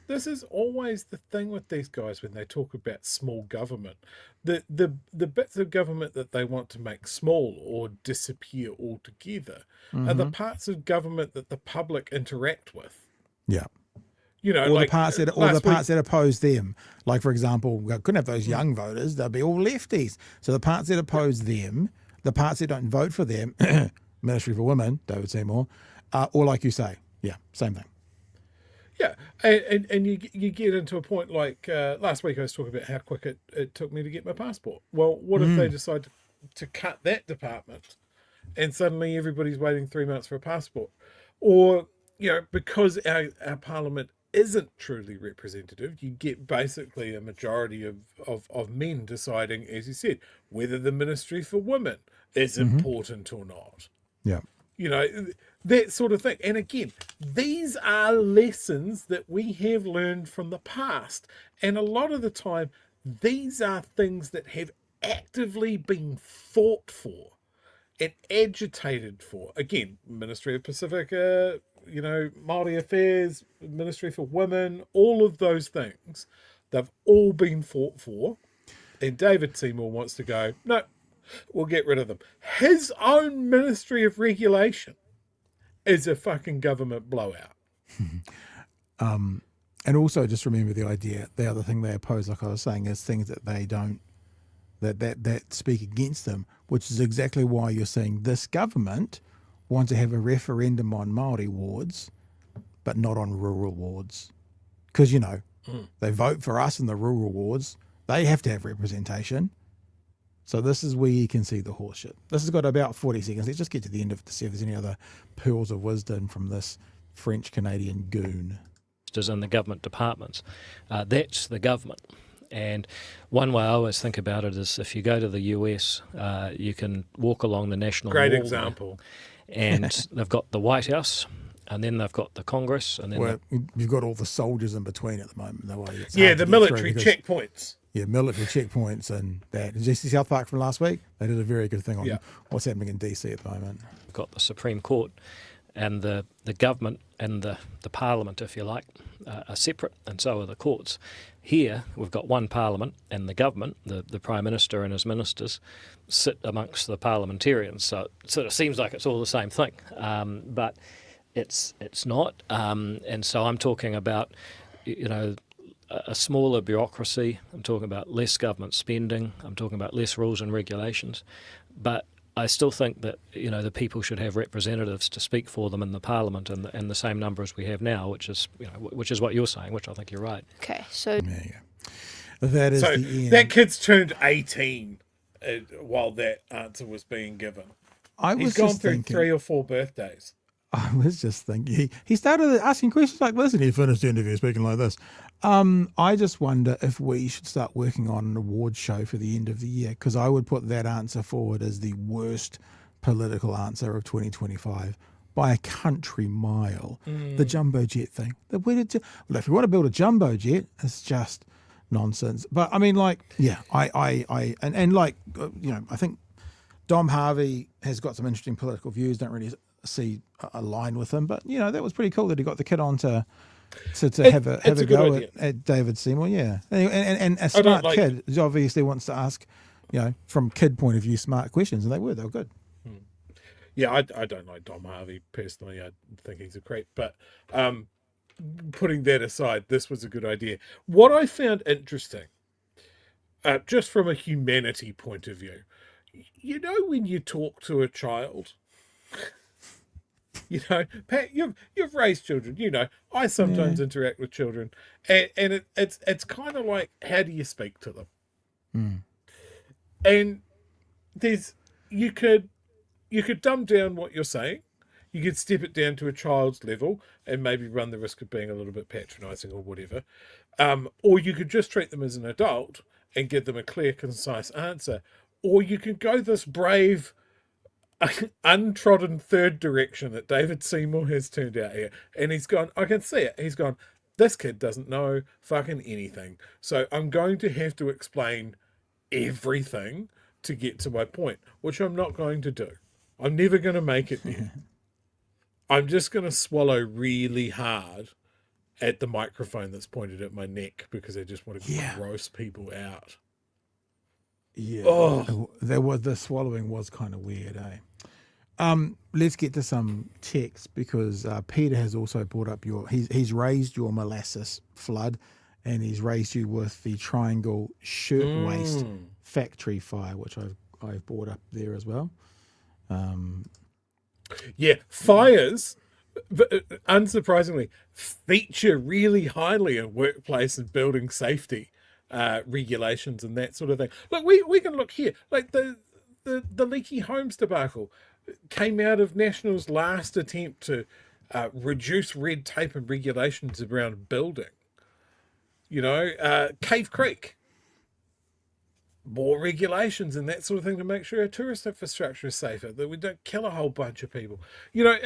This is always the thing with these guys when they talk about small government. The bits of government that they want to make small or disappear altogether are the parts of government that the public interact with. Yeah. You know, Or like the parts that oppose them. Like, for example, we couldn't have those young voters. They'll be all lefties. So the parts that oppose them, the parts that don't vote for them, Ministry for Women, David Seymour, or like you say, yeah, same thing. Yeah, and you get into a point like last week I was talking about how quick it took me to get my passport. Well, what if they decide to cut that department and suddenly everybody's waiting 3 months for a passport? Or, you know, because our parliament isn't truly representative, you get basically a majority of men deciding, as you said, whether the Ministry for Women is important or not. Yeah. You know, that sort of thing. And again, these are lessons that we have learned from the past. And a lot of the time, these are things that have actively been fought for and agitated for. Again, Ministry of Pacifica, you know, Māori Affairs, Ministry for Women, all of those things, they've all been fought for. And David Seymour wants to go, no, we'll get rid of them. His own Ministry of Regulation is a fucking government blowout. And also just remember the other thing they oppose, like I was saying, is things that they don't, that speak against them, which is exactly why you're seeing this government want to have a referendum on Māori wards, but not on rural wards. Because, you know, they vote for us in the rural wards. They have to have representation. So this is where you can see the horse shit. This has got about 40 seconds. Let's just get to the end of it to see if there's any other pearls of wisdom from this French-Canadian goon. In the government departments. That's the government. And one way I always think about it is if you go to the US, you can walk along the National Mall. Great example. And they've got the White House, and then they've got the Congress, and then you've got all the soldiers in between at the moment. The military checkpoints. Yeah, military checkpoints and that. Did you see South Park from last week? They did a very good thing on what's happening in DC at the moment. We've got the Supreme Court, and the government and the Parliament, if you like, are separate, and so are the courts. Here, we've got one Parliament, and the government, the Prime Minister and his ministers, sit amongst the parliamentarians. So it sort of seems like it's all the same thing, but it's not. And so I'm talking about, you know, a smaller bureaucracy. I'm talking about less government spending. I'm talking about less rules and regulations. But I still think that, you know, the people should have representatives to speak for them in the Parliament, and the same number as we have now, which is what you're saying, which I think you're right. Okay, so there you go. That is the end. That kid's turned 18 while that answer was being given. He's gone through 3 or 4 birthdays. I was just thinking, he started asking questions like this, and he finished the interview speaking like this. I just wonder if we should start working on an award show for the end of the year, because I would put that answer forward as the worst political answer of 2025 by a country mile. The jumbo jet thing. If you want to build a jumbo jet, it's just nonsense. But I mean, like, yeah, I think Dom Harvey has got some interesting political views. Don't really see a line with him, but you know, that was pretty cool that he got the kid on to have a go at David Seymour. Yeah, and a smart kid obviously wants to ask, you know, from kid point of view, smart questions, and they were good. Yeah, I don't like Dom Harvey personally. I think he's a creep, but putting that aside, this was a good idea. What I found interesting, just from a humanity point of view, you know, when you talk to a child. You know, Pat, you've raised children. You know, I sometimes interact with children, and it's kind of like, how do you speak to them? And you could dumb down what you're saying. You could step it down to a child's level and maybe run the risk of being a little bit patronizing or whatever. Or you could just treat them as an adult and give them a clear, concise answer. Or you can go this brave, untrodden third direction that David Seymour has turned out here. And he's gone, I can see it. He's gone, this kid doesn't know fucking anything. So I'm going to have to explain everything to get to my point, which I'm not going to do. I'm never going to make it there. I'm just going to swallow really hard at the microphone that's pointed at my neck because I just want to gross people out. Yeah. Oh. The swallowing was kind of weird, eh? Let's get to some text because Peter has also brought up he's raised your molasses flood, and he's raised you with the triangle shirtwaist factory fire, which I've brought up there as well. Yeah, fires, unsurprisingly, feature really highly in workplace and building safety regulations and that sort of thing. Look, we can look here. Like the leaky homes debacle came out of National's last attempt to reduce red tape and regulations around building. You know, Cave Creek, more regulations and that sort of thing to make sure our tourist infrastructure is safer, that we don't kill a whole bunch of people. You know,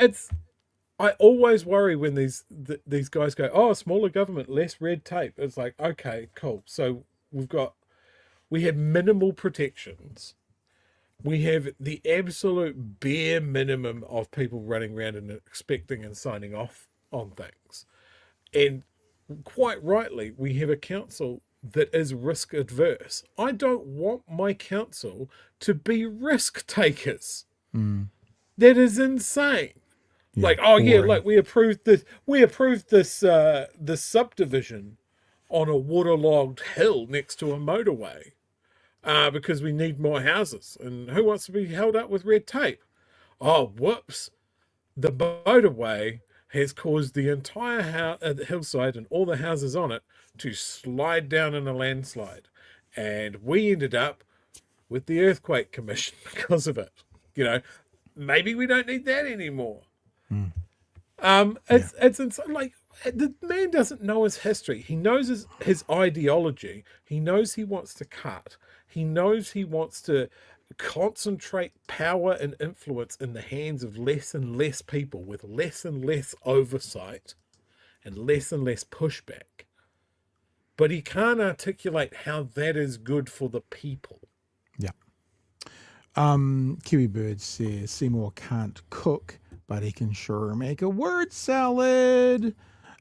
I always worry when these guys go, oh, smaller government, less red tape. It's like, okay, cool. So we have minimal protections. We have the absolute bare minimum of people running around and expecting and signing off on things. And quite rightly, we have a council that is risk adverse. I don't want my council to be risk takers. That is insane. Yeah, like, oh yeah, boring. like we approved this subdivision on a waterlogged hill next to a motorway because we need more houses. And who wants to be held up with red tape? Oh, whoops. The motorway has caused the entire hillside and all the houses on it to slide down in a landslide. And we ended up with the Earthquake Commission because of it. You know, maybe we don't need that anymore. It's insane. Like, the man doesn't know his history. He knows his ideology. He knows he wants to cut. He knows he wants to concentrate power and influence in the hands of less and less people with less and less oversight and less pushback. But he can't articulate how that is good for the people. Yeah. Kiwi Bird says Seymour can't cook, but he can sure make a word salad.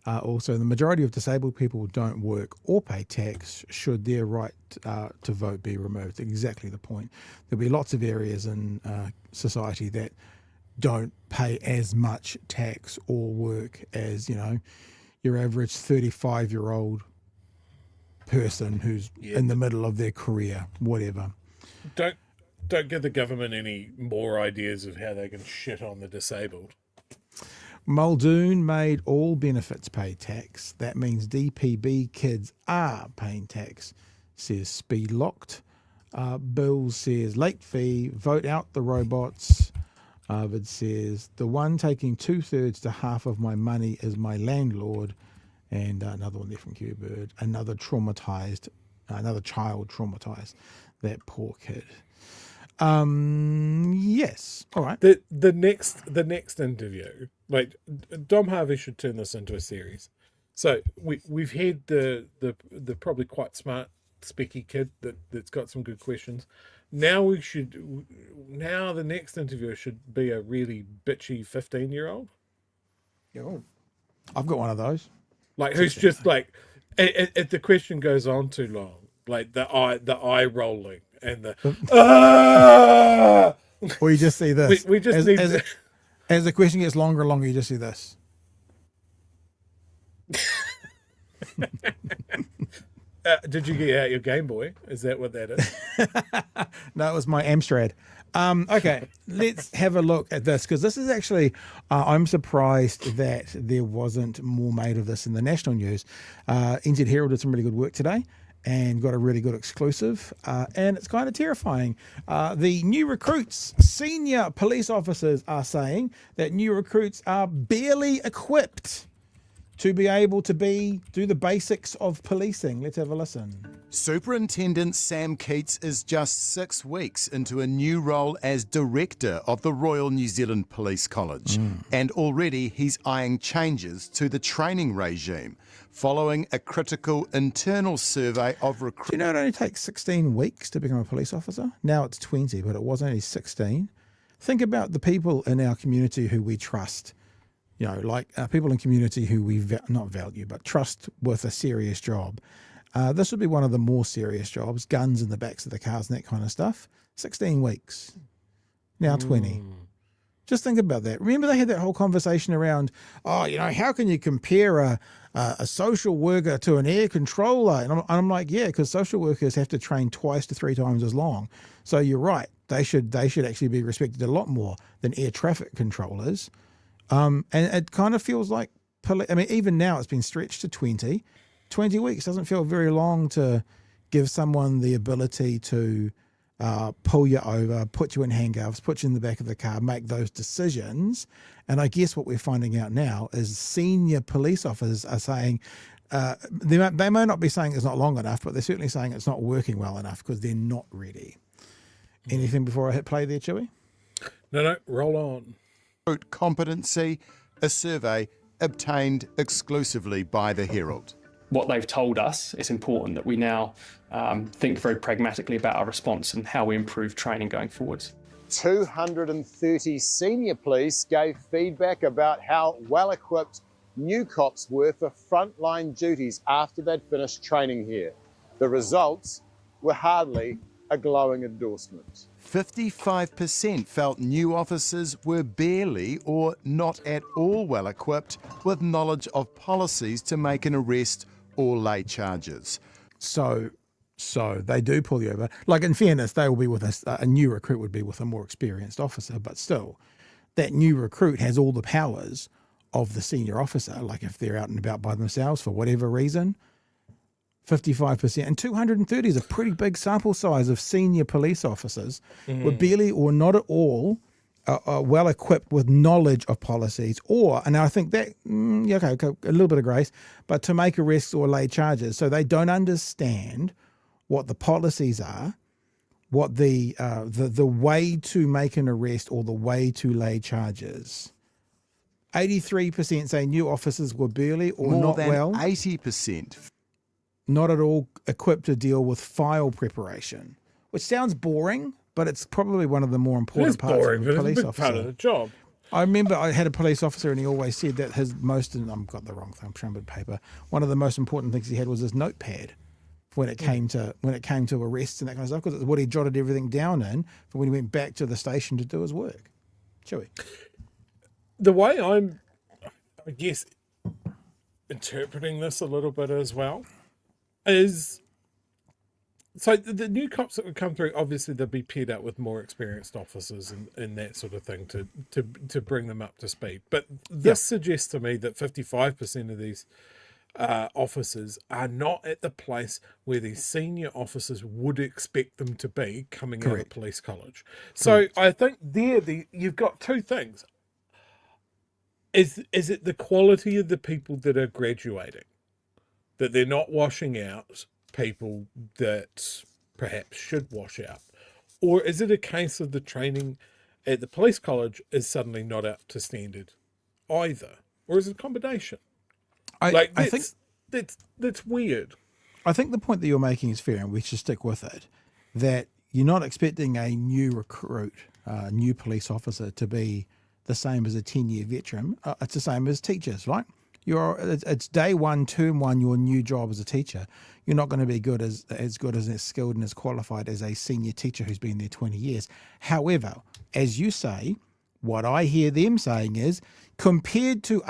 Also, the majority of disabled people don't work or pay tax. Should their right to vote be removed? Exactly the point. There'll be lots of areas in society that don't pay as much tax or work as, you know, your average 35-year-old person who's in the middle of their career, whatever. Don't give the government any more ideas of how they can shit on the disabled. Muldoon made all benefits pay tax. That means DPB kids are paying tax, says Speed Locked. Bill says late fee, vote out the robots. Arvid says the one taking 2/3 to half of my money is my landlord. And another one there from Q-Bird, another child traumatized. That poor kid. Yes. All right. The next interview, like, Dom Harvey should turn this into a series. So we've had the probably quite smart specky kid that's got some good questions. Now the next interviewer should be a really bitchy 15-year-old. Oh, I've got one of those. Like, who's just like, if the question goes on too long, like the eye rolling and the Or you just see this. We just need as the question gets longer and longer, you just see this. Did you get out your Game Boy? Is that what that is? No, it was my Amstrad. Okay, let's have a look at this, because this is actually, I'm surprised that there wasn't more made of this in the national news. NZ Herald did some really good work today and got a really good exclusive, and it's kind of terrifying. The new recruits, senior police officers are saying that new recruits are barely equipped to be able to do the basics of policing. Let's have a listen. Superintendent Sam Keats is just 6 weeks into a new role as Director of the Royal New Zealand Police College. And already he's eyeing changes to the training regime, following a critical internal survey of recruits. Do you know it only takes 16 weeks to become a police officer? Now it's 20, but it was only 16. Think about the people in our community who we trust. You know, like people in community who we not value, but trust with a serious job. This would be one of the more serious jobs, guns in the backs of the cars and that kind of stuff. 16 weeks, now 20. Just think about that. Remember they had that whole conversation around, how can you compare a social worker to an air controller? And I'm like, yeah, because social workers have to train 2 to 3 times as long. So you're right. They should actually be respected a lot more than air traffic controllers. And it kind of feels like, even now it's been stretched to 20. 20 weeks doesn't feel very long to give someone the ability to pull you over, put you in handcuffs, put you in the back of the car, make those decisions. And I guess what we're finding out now is senior police officers are saying, they may not be saying it's not long enough, but they're certainly saying it's not working well enough because they're not ready. Anything before I hit play there, Chewy? No, roll on. Competency, a survey obtained exclusively by the Herald. What they've told us, it's important that we now think very pragmatically about our response and how we improve training going forwards. 230 senior police gave feedback about how well-equipped new cops were for frontline duties after they'd finished training here. The results were hardly a glowing endorsement. 55% felt new officers were barely or not at all well equipped with knowledge of policies to make an arrest or lay charges. So they do pull you over. Like, in fairness, they will be with a new recruit would be with a more experienced officer, but still, that new recruit has all the powers of the senior officer. Like, if they're out and about by themselves for whatever reason, 55%. And 230 is a pretty big sample size of senior police officers were barely or not at all well equipped with knowledge of policies, and I think that, a little bit of grace, but to make arrests or lay charges. So they don't understand what the policies are, what the way to make an arrest or the way to lay charges. 83% say new officers were barely or More not than well. 80%. Not at all equipped to deal with file preparation, which sounds boring, but it's probably one of the more important parts boring, of but a police it's a big officer. part of the job. I remember I had a police officer and he always said that his most, and I've got the wrong thing, I'm trying to paper, one of the most important things he had was his notepad when it came to arrests and that kind of stuff, because it's what he jotted everything down in for when he went back to the station to do his work. Chewy. The way I'm, I guess, interpreting this a little bit as well is, so the new cops that would come through, obviously they'll be paired up with more experienced officers and that sort of thing to bring them up to speed. But this suggests to me that 55% of these officers are not at the place where these senior officers would expect them to be coming out of police college. So I think you've got two things. Is it the quality of the people that are graduating, that they're not washing out people that perhaps should wash out? Or is it a case of the training at the police college is suddenly not up to standard either? Or is it a combination? I think that's weird. I think the point that you're making is fair, and we should stick with it, that you're not expecting a new recruit, new police officer to be the same as a 10-year veteran. It's the same as teachers, right? It's day one, term one, your new job as a teacher. You're not going to be as skilled and as qualified as a senior teacher who's been there 20 years. However, as you say, what I hear them saying is, compared to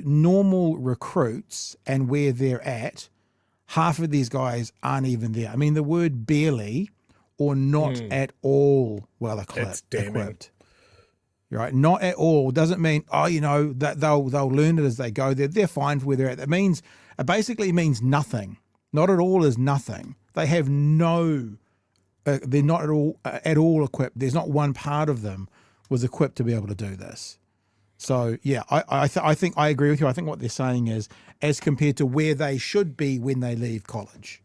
normal recruits and where they're at, half of these guys aren't even there. I mean, the word barely or not at all well equipped. Right, not at all doesn't mean that they'll learn it as they go. They're fine for where they're at. It basically means nothing. Not at all is nothing. They have they're not at all equipped. There's not one part of them was equipped to be able to do this. So yeah, I think I agree with you. I think what they're saying is, as compared to where they should be when they leave college.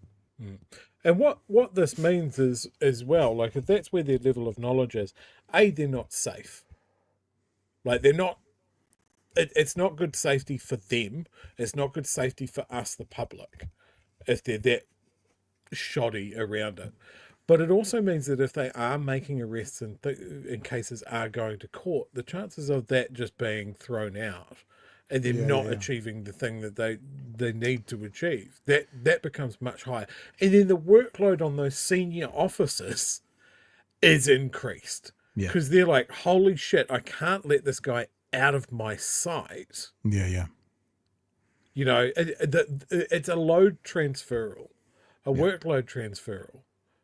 And what this means is, as well, like if that's where their level of knowledge is, they're not safe. Like they're not, it's not good safety for them. It's not good safety for us, the public, if they're that shoddy around it. But it also means that if they are making arrests and cases are going to court, the chances of that just being thrown out and them not achieving the thing that they need to achieve, that becomes much higher. And then the workload on those senior officers is increased. Because they're like, holy shit, I can't let this guy out of my sight. Yeah. You know, it's a load transferal, a workload transferal.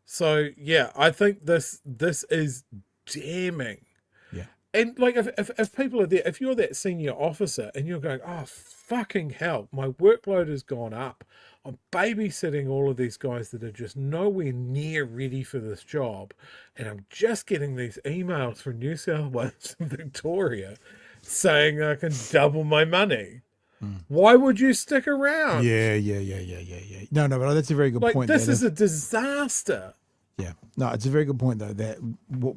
So yeah, I think this is damning. Yeah. And like if people are there, if you're that senior officer and you're going, oh fucking hell, my workload has gone up. I'm babysitting all of these guys that are just nowhere near ready for this job, and I'm just getting these emails from New South Wales and Victoria saying I can double my money. Why would you stick around? Yeah. No, but that's a very good point. This is a disaster. Yeah. No, it's a very good point though. That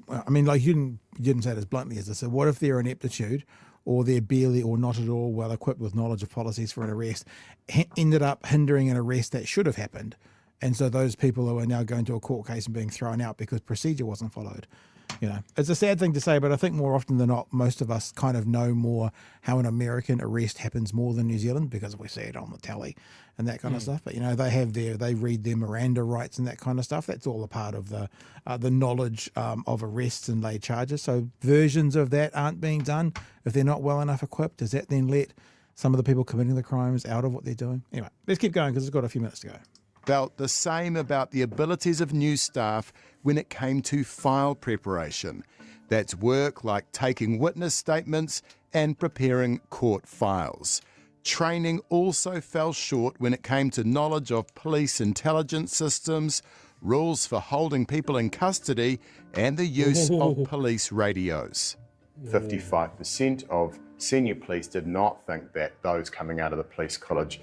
I mean, like you didn't say it as bluntly as I said. What if they're ineptitude, or they're barely or not at all well equipped with knowledge of policies for an arrest, ended up hindering an arrest that should have happened, and so those people who are now going to a court case and being thrown out because procedure wasn't followed. You know, it's a sad thing to say, but I think more often than not, most of us kind of know more how an American arrest happens more than New Zealand because we see it on the telly and that kind of stuff. But, you know, they read their Miranda rights and that kind of stuff. That's all a part of the knowledge of arrests and laid charges. So versions of that aren't being done. If they're not well enough equipped, does that then let some of the people committing the crimes out of what they're doing? Anyway, let's keep going because it's got a few minutes to go. Felt the same about the abilities of new staff when it came to file preparation. That's work like taking witness statements and preparing court files. Training also fell short when it came to knowledge of police intelligence systems, rules for holding people in custody, and the use of police radios. 55% of senior police did not think that those coming out of the police college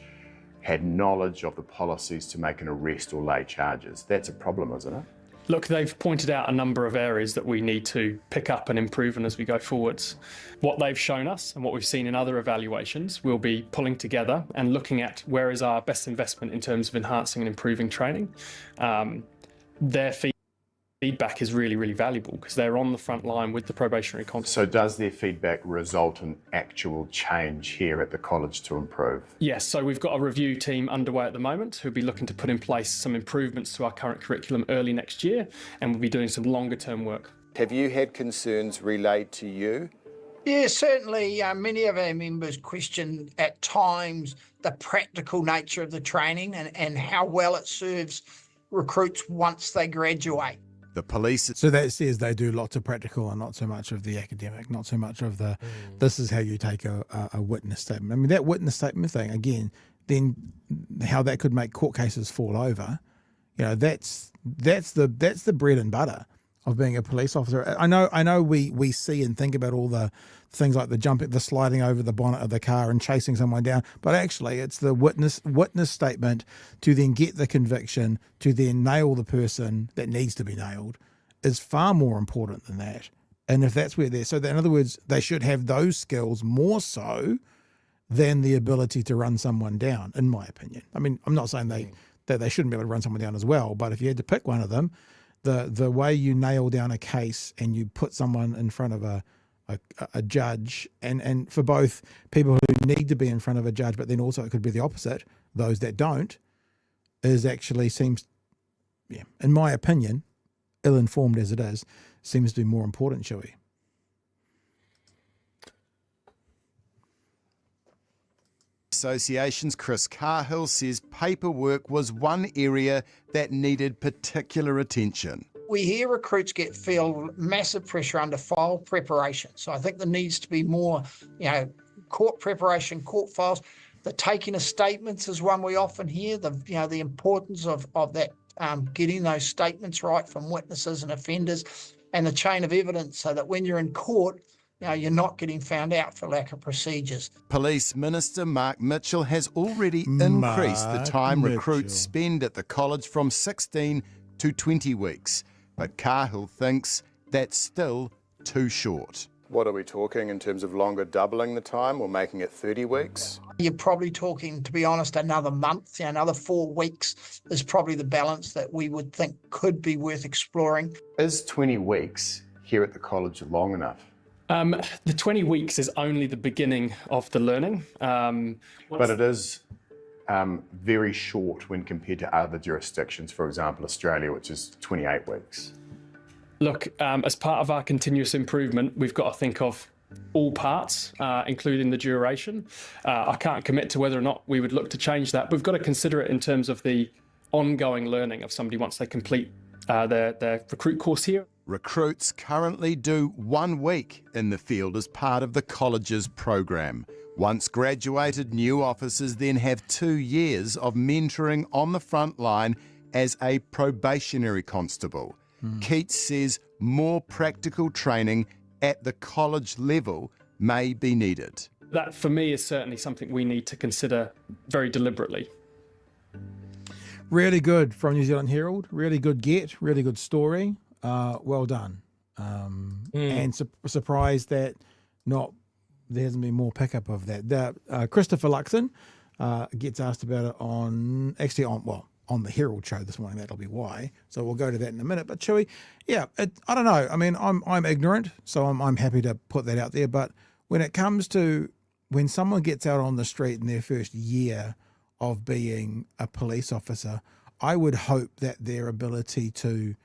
had knowledge of the policies to make an arrest or lay charges. That's a problem, isn't it? Look, they've pointed out a number of areas that we need to pick up and improve on as we go forwards. What they've shown us and what we've seen in other evaluations, we'll be pulling together and looking at where is our best investment in terms of enhancing and improving training. Their feedback is really, really valuable because they're on the front line with the probationary constable. So does their feedback result in actual change here at the college to improve? Yes, so we've got a review team underway at the moment who'll be looking to put in place some improvements to our current curriculum early next year, and we'll be doing some longer term work. Have you had concerns relayed to you? Yeah, certainly many of our members question at times the practical nature of the training and how well it serves recruits once they graduate. The police. So that says they do lots of practical and not so much of the academic, not so much of the, this is how you take a witness statement. I mean, that witness statement thing, again, then how that could make court cases fall over, you know, that's the bread and butter of being a police officer. I know we see and think about all the things like the sliding over the bonnet of the car and chasing someone down, but actually it's the witness statement to then get the conviction, to then nail the person that needs to be nailed, is far more important than that. And if that's where so in other words, they should have those skills more so than the ability to run someone down, in my opinion. I mean, I'm not saying that they shouldn't be able to run someone down as well, but if you had to pick one of them, the way you nail down a case and you put someone in front of a judge, and for both people who need to be in front of a judge, but then also it could be the opposite, those that don't, seems, in my opinion, ill-informed as it is, seems to be more important, Chewy. Association's Chris Cahill says paperwork was one area that needed particular attention. We hear recruits feel massive pressure under file preparation. So I think there needs to be more, court preparation, court files. The taking of statements is one we often hear. The importance of that, getting those statements right from witnesses and offenders, and the chain of evidence, so that when you're in court, you're not getting found out for lack of procedures. Police Minister Mark Mitchell has already increased the time recruits spend at the college from 16 to 20 weeks. But Cahill thinks that's still too short. What are we talking in terms of longer, doubling the time or making it 30 weeks? You're probably talking, to be honest, another month, another 4 weeks is probably the balance that we would think could be worth exploring. Is 20 weeks here at the college long enough? The 20 weeks is only the beginning of the learning. But it is very short when compared to other jurisdictions, for example, Australia, which is 28 weeks. Look, as part of our continuous improvement, we've got to think of all parts, including the duration. I can't commit to whether or not we would look to change that. We've got to consider it in terms of the ongoing learning of somebody once they complete their recruit course here. Recruits currently do 1 week in the field as part of the college's program. Once graduated, new officers then have 2 years of mentoring on the front line as a probationary constable. Keats says more practical training at the college level may be needed. That, for me, is certainly something we need to consider very deliberately. Really good from New Zealand Herald. Really good really good story. Well done. And surprised that there hasn't been more pickup of that. Christopher Luxon gets asked about it on the Herald show this morning. That'll be why. So we'll go to that in a minute. But Chewy, I don't know. I mean, I'm ignorant, so I'm happy to put that out there. But when it comes to when someone gets out on the street in their first year of being a police officer, I would hope that their ability to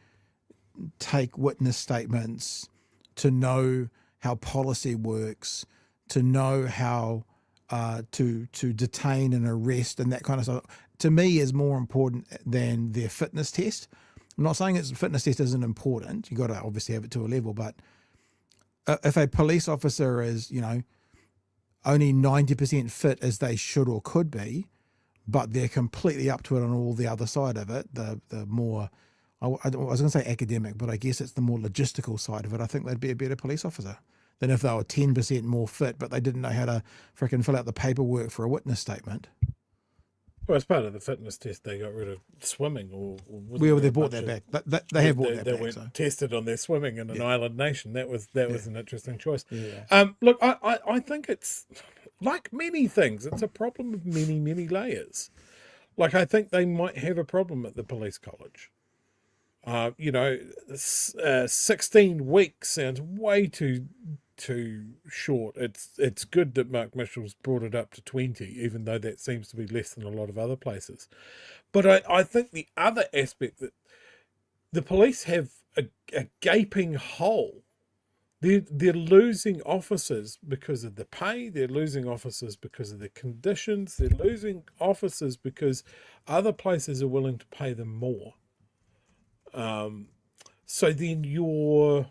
take witness statements, to know how policy works, to know how to detain and arrest and that kind of stuff, to me is more important than their fitness test. I'm not saying fitness test isn't important. You've got to obviously have it to a level, but if a police officer is, only 90% fit as they should or could be, but they're completely up to it on all the other side of it, the more, I was going to say academic, but I guess it's the more logistical side of it, I think they'd be a better police officer than if they were 10% more fit, but they didn't know how to frickin' fill out the paperwork for a witness statement. Well, as part of the fitness test, they got rid of swimming. They brought that back. They have brought that back. They went tested on their swimming in an island nation. That was an interesting choice. Yeah. Look, I think it's like many things. It's a problem of many, many layers. Like, I think they might have a problem at the police college. 16 weeks sounds way too short. It's good that Mark Mitchell's brought it up to 20, even though that seems to be less than a lot of other places. But I think the other aspect that the police have a gaping hole. They're losing officers because of the pay. They're losing officers because of the conditions. They're losing officers because other places are willing to pay them more. So then your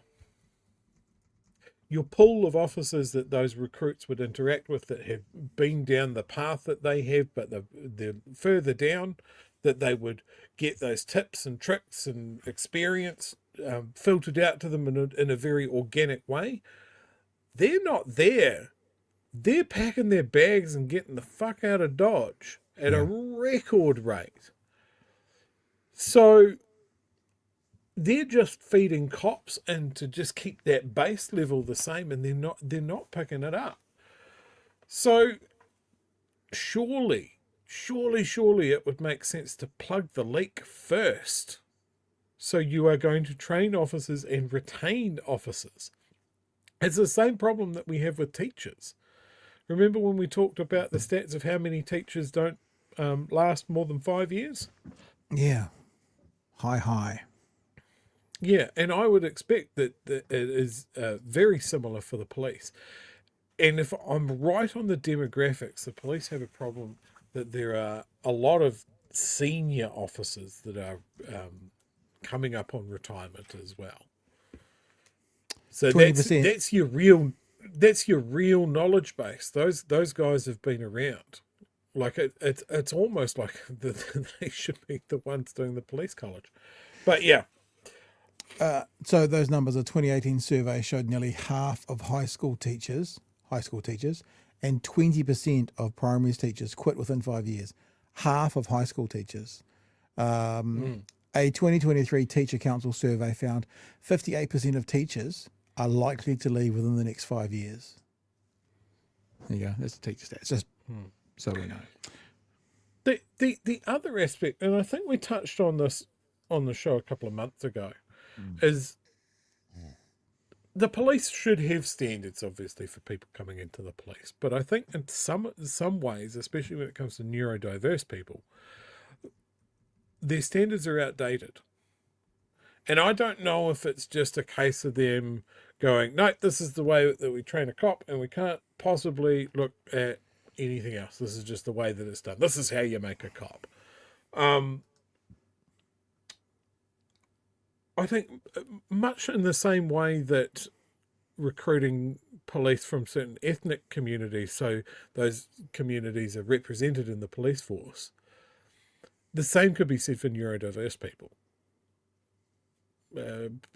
pool of officers that those recruits would interact with that have been down the path that they have, but they're further down, that they would get those tips and tricks and experience filtered out to them in a very organic way. They're not there. They're packing their bags and getting the fuck out of Dodge at a record rate. So they're just feeding cops and to just keep that base level the same, and they're not picking it up. So surely it would make sense to plug the leak first. So you are going to train officers and retain officers. It's the same problem that we have with teachers. Remember when we talked about the stats of how many teachers don't last more than 5 years? Yeah. High. Yeah, and I would expect that it is very similar for the police. And if I'm right on the demographics, the police have a problem that there are a lot of senior officers that are coming up on retirement as well. So 20%. that's your real knowledge base. Those guys have been around. Like it's almost like they should be the ones doing the police college. But yeah. So those numbers, a 2018 survey showed nearly half of high school teachers, and 20% of primary teachers quit within 5 years. Half of high school teachers. A 2023 Teacher Council survey found 58% of teachers are likely to leave within the next 5 years. There you go. That's the teacher stats. Just so we know. The other aspect, and I think we touched on this on the show a couple of months ago, is the police should have standards, obviously, for people coming into the police. But I think in some ways, especially when it comes to neurodiverse people, their standards are outdated. And I don't know if it's just a case of them going, no, this is the way that we train a cop, and we can't possibly look at anything else. This is just the way that it's done. This is how you make a cop. I think much in the same way that recruiting police from certain ethnic communities, so those communities are represented in the police force, the same could be said for neurodiverse people.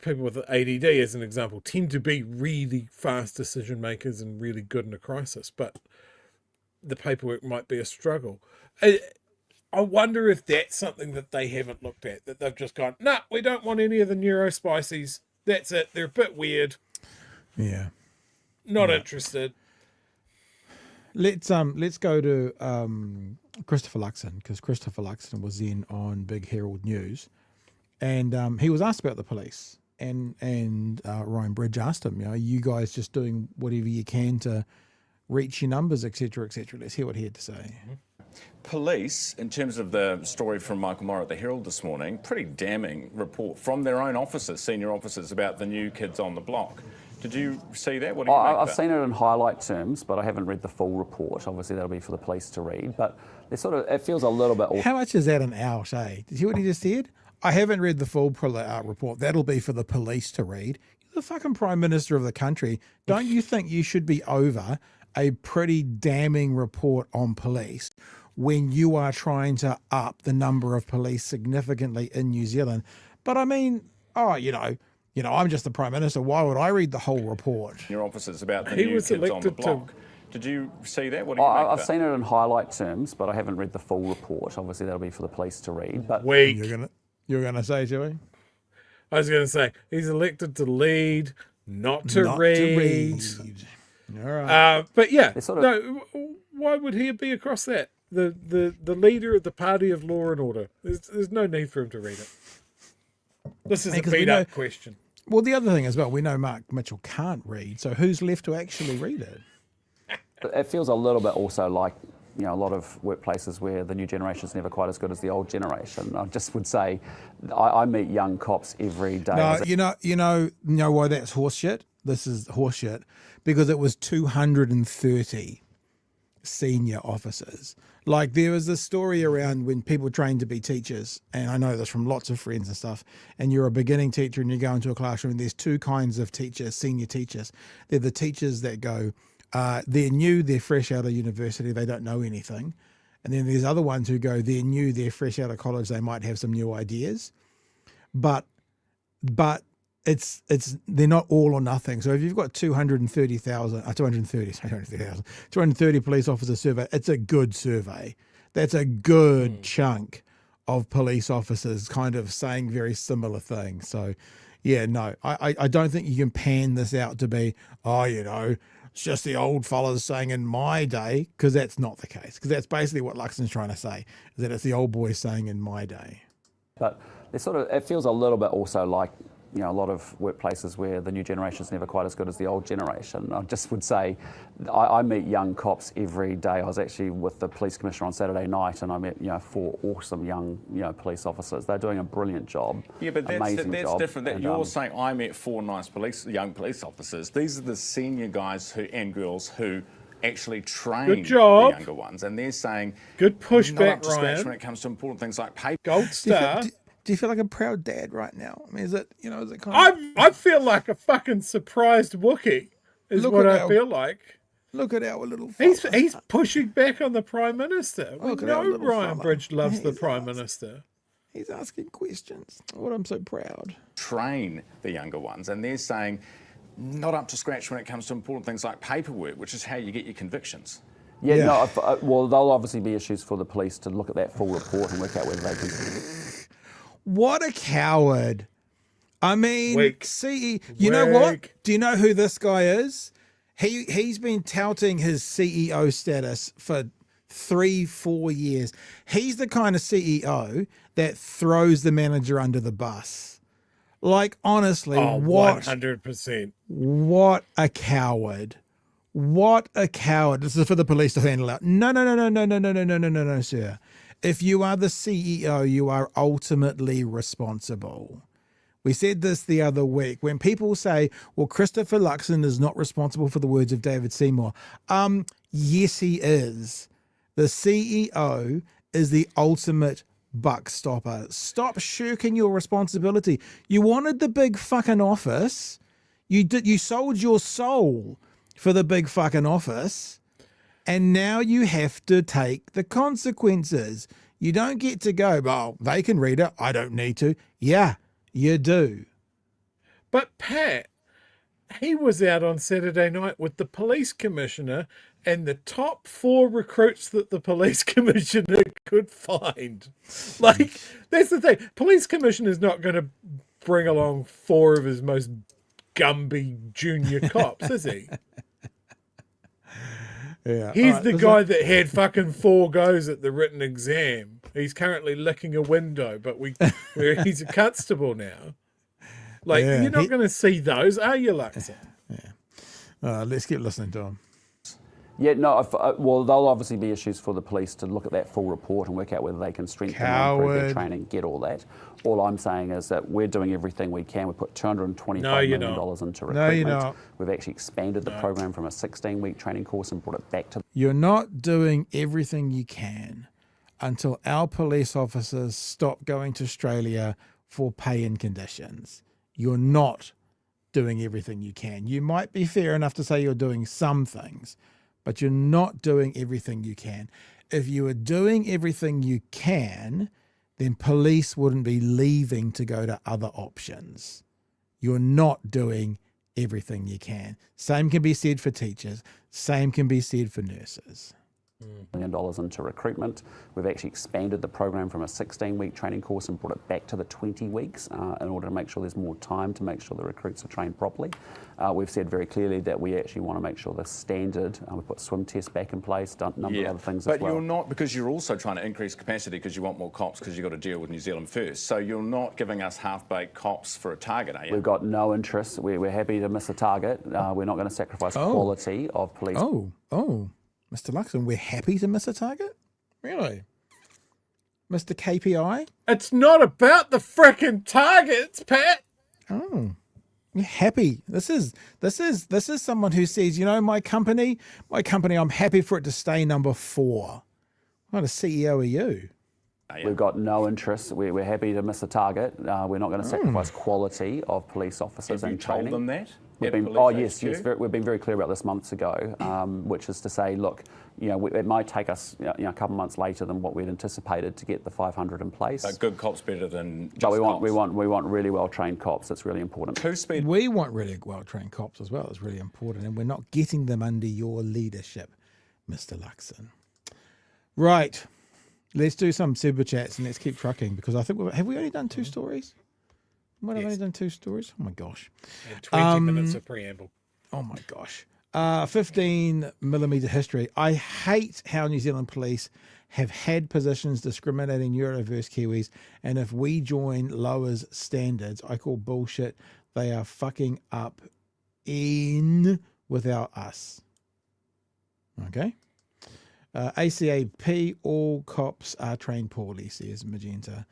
People with ADD, as an example, tend to be really fast decision makers and really good in a crisis, but the paperwork might be a struggle. I wonder if that's something that they haven't looked at, that they've just gone, nah, we don't want any of the neurospices. That's it. They're a bit weird. Yeah. Not interested. Let's go to Christopher Luxon, because Christopher Luxon was then on Big Herald News, and he was asked about the police, and Ryan Bridge asked him, you guys just doing whatever you can to reach your numbers, etc., etc. Let's hear what he had to say. Police, in terms of the story from Michael Morrow at the Herald this morning, pretty damning report from their own officers, senior officers, about the new kids on the block. Did you see that? What do you make of I've that? seen it in highlight terms, but I haven't read the full report. Obviously, that'll be for the police to read. But it feels a little bit. How much is that an hour, eh? Did you hear what he just said? I haven't read the full report. That'll be for the police to read. You're the fucking Prime Minister of the country. Don't you think you should be over a pretty damning report on police when you are trying to up the number of police significantly in New Zealand? But I mean, I'm just the Prime Minister. Why would I read the whole report? Your officers about the new kids on the block. Did you see that? What do you make of I've that? seen it in highlight terms, but I haven't read the full report. Obviously, that'll be for the police to read. But You're gonna say, Joey? I was going to say, he's elected to lead, not to read. All right. But yeah, no, why would he be across that? The leader of the party of law and order. There's no need for him to read it. This is a beat-up question. Well, the other thing as well, we know Mark Mitchell can't read, so who's left to actually read it? it feels a little bit also like, a lot of workplaces where the new generation is never quite as good as the old generation. I just would say, I meet young cops every day. No, you know why that's horseshit? This is horseshit because it was 230 senior officers. Like, there was this story around when people train to be teachers, and I know this from lots of friends and stuff, and you're a beginning teacher and you go into a classroom, and there's two kinds of teachers, senior teachers. They're the teachers that go, they're new, they're fresh out of university, they don't know anything. And then there's other ones who go, they're new, they're fresh out of college, they might have some new ideas. But it's they're not all or nothing. So if you've got 230 police officer survey, it's a good survey. That's a good chunk of police officers kind of saying very similar things. So yeah, no, I don't think you can pan this out to be, it's just the old fellas saying in my day, because that's not the case. Because that's basically what Luxon's trying to say, is that it's the old boys saying in my day. But it feels a little bit also like, a lot of workplaces where the new generation is never quite as good as the old generation. I just would say, I meet young cops every day. I was actually with the police commissioner on Saturday night, and I met 4 awesome young police officers. They're doing a brilliant job. Yeah, but that's different. And, you're saying I met 4 nice young police officers. These are the senior guys and girls who actually train the younger ones, and they're saying good pushback, not Ryan, when it comes to important things like pay. Gold star. Do you feel like a proud dad right now? I mean, is it kind of... I feel like a fucking surprised Wookiee is what I feel like. Look at our little fella. He's pushing back on the Prime Minister. We know Ryan fella. Bridge loves the Prime Minister. He's asking questions. Oh, I'm so proud. Train the younger ones, and they're saying not up to scratch when it comes to important things like paperwork, which is how you get your convictions. Yeah, no, well, there'll obviously be issues for the police to look at that full report and work out whether they can. What a coward. I mean, Weak. You know what? Weak. Do you know who this guy is? He's been touting his CEO status for 3-4 years. He's the kind of CEO that throws the manager under the bus. Like, honestly, Oh, what 100%. What a coward. What a coward. This is for the police to handle out. No, sir. If you are the CEO, you are ultimately responsible. We said this the other week. When people say, well, Christopher Luxon is not responsible for the words of David Seymour. Yes, he is. The CEO is the ultimate buck stopper. Stop shirking your responsibility. You wanted the big fucking office. You sold your soul for the big fucking office. And now you have to take the consequences. You don't get to go, well, they can read it. I don't need to. Yeah, you do. But Pat, he was out on Saturday night with the police commissioner and the top 4 recruits that the police commissioner could find. Like, that's the thing. Police commissioner's not going to bring along 4 of his most Gumby junior cops, is he? Yeah. He's the guy that had fucking 4 goes at the written exam. He's currently licking a window, but he's a constable now. Like, Yeah, you're not going to see those, are you, Luxon? Let's keep listening to him. Yeah, no, well, there'll obviously be issues for the police to look at that full report and work out whether they can strengthen and improve their training, get all that. All I'm saying is that we're doing everything we can. We put $225 million into recruitment. No, you're not. We've actually expanded the program from a 16-week training course and brought it back to... You're not doing everything you can until our police officers stop going to Australia for pay and conditions. You're not doing everything you can. You might be fair enough to say you're doing some things, but you're not doing everything you can. If you were doing everything you can, then police wouldn't be leaving to go to other options. You're not doing everything you can. Same can be said for teachers. Same can be said for nurses. $1 million into recruitment. We've actually expanded the program from a 16-week training course and brought it back to the 20 weeks in order to make sure there's more time to make sure the recruits are trained properly. We've said very clearly that we actually want to make sure the standard, we put swim tests back in place, done a number of other things as well. But you're not, because you're also trying to increase capacity because you want more cops because you've got to deal with New Zealand first. So you're not giving us half-baked cops for a target, are you? We've got no interest. We're happy to miss a target. We're not going to sacrifice quality of police. Mr. Luxon, we're happy to miss a target? Really? Mr. KPI? It's not about the frickin' targets, Pat. Oh, you're happy. This is someone who says, you know, my company, I'm happy for it to stay number 4. What a CEO are you? We've got no interest. We're happy to miss a target. We're not going to sacrifice quality of police officers and training. Have you told them that? We've been very clear about this months ago, which is to say, look, you know, it might take us a couple of months later than what we'd anticipated to get the 500 in place. But good cops better than just but we cops. want really well trained cops. It's really important. We want really well trained cops as well. It's really important, and we're not getting them under your leadership, Mr. Luxon. Right. Let's do some super chats and let's keep trucking because I think have we only done 2 stories? What have I only done 2 stories? Oh my gosh. And 20 minutes of preamble. Oh my gosh. 15mm history. I hate how New Zealand police have had positions discriminating neurodiverse Kiwis, and if we join lowers standards, I call bullshit. They are fucking up in without us. Okay. ACAP, all cops are trained poorly, says Magenta.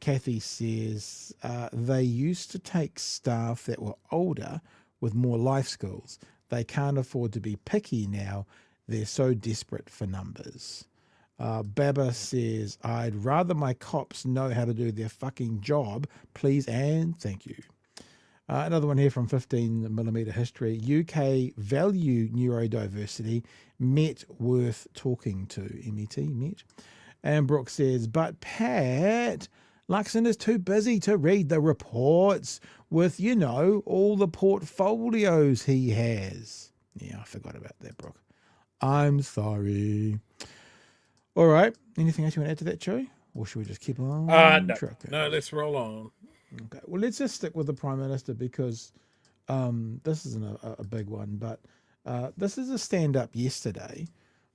Kathy says they used to take staff that were older with more life skills. They can't afford to be picky now. They're so desperate for numbers. Baba says, I'd rather my cops know how to do their fucking job, please and thank you. Another one here from 15mm history. UK value neurodiversity. Met worth talking to. MET, Met. And Brooke says, but Pat, Luxon is too busy to read the reports with, you know, all the portfolios he has. Yeah, I forgot about that, Brooke. I'm sorry. All right. Anything else you want to add to that, Chewy? Or should we just keep on trucking? No, let's roll on. Okay. Well, let's just stick with the Prime Minister because this isn't a big one, but this is a stand-up yesterday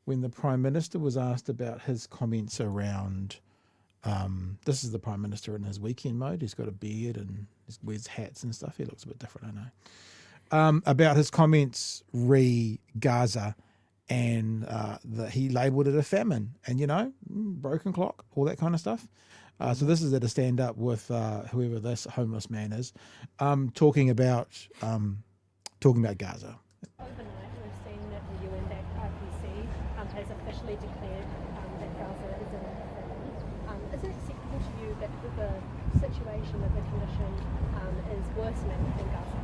when the Prime Minister was asked about his comments around, this is the Prime Minister in his weekend mode. He's got a beard and he wears hats and stuff. He looks a bit different, I know. About his comments re Gaza, and that he labelled it a famine, and, you know, broken clock, all that kind of stuff. So this is at a stand up with whoever this homeless man is, talking about Gaza. Overnight, we've seen that the UN-backed IPC has officially declared that Gaza is in a famine. Is it acceptable to you that the situation of the condition is worsening in Gaza?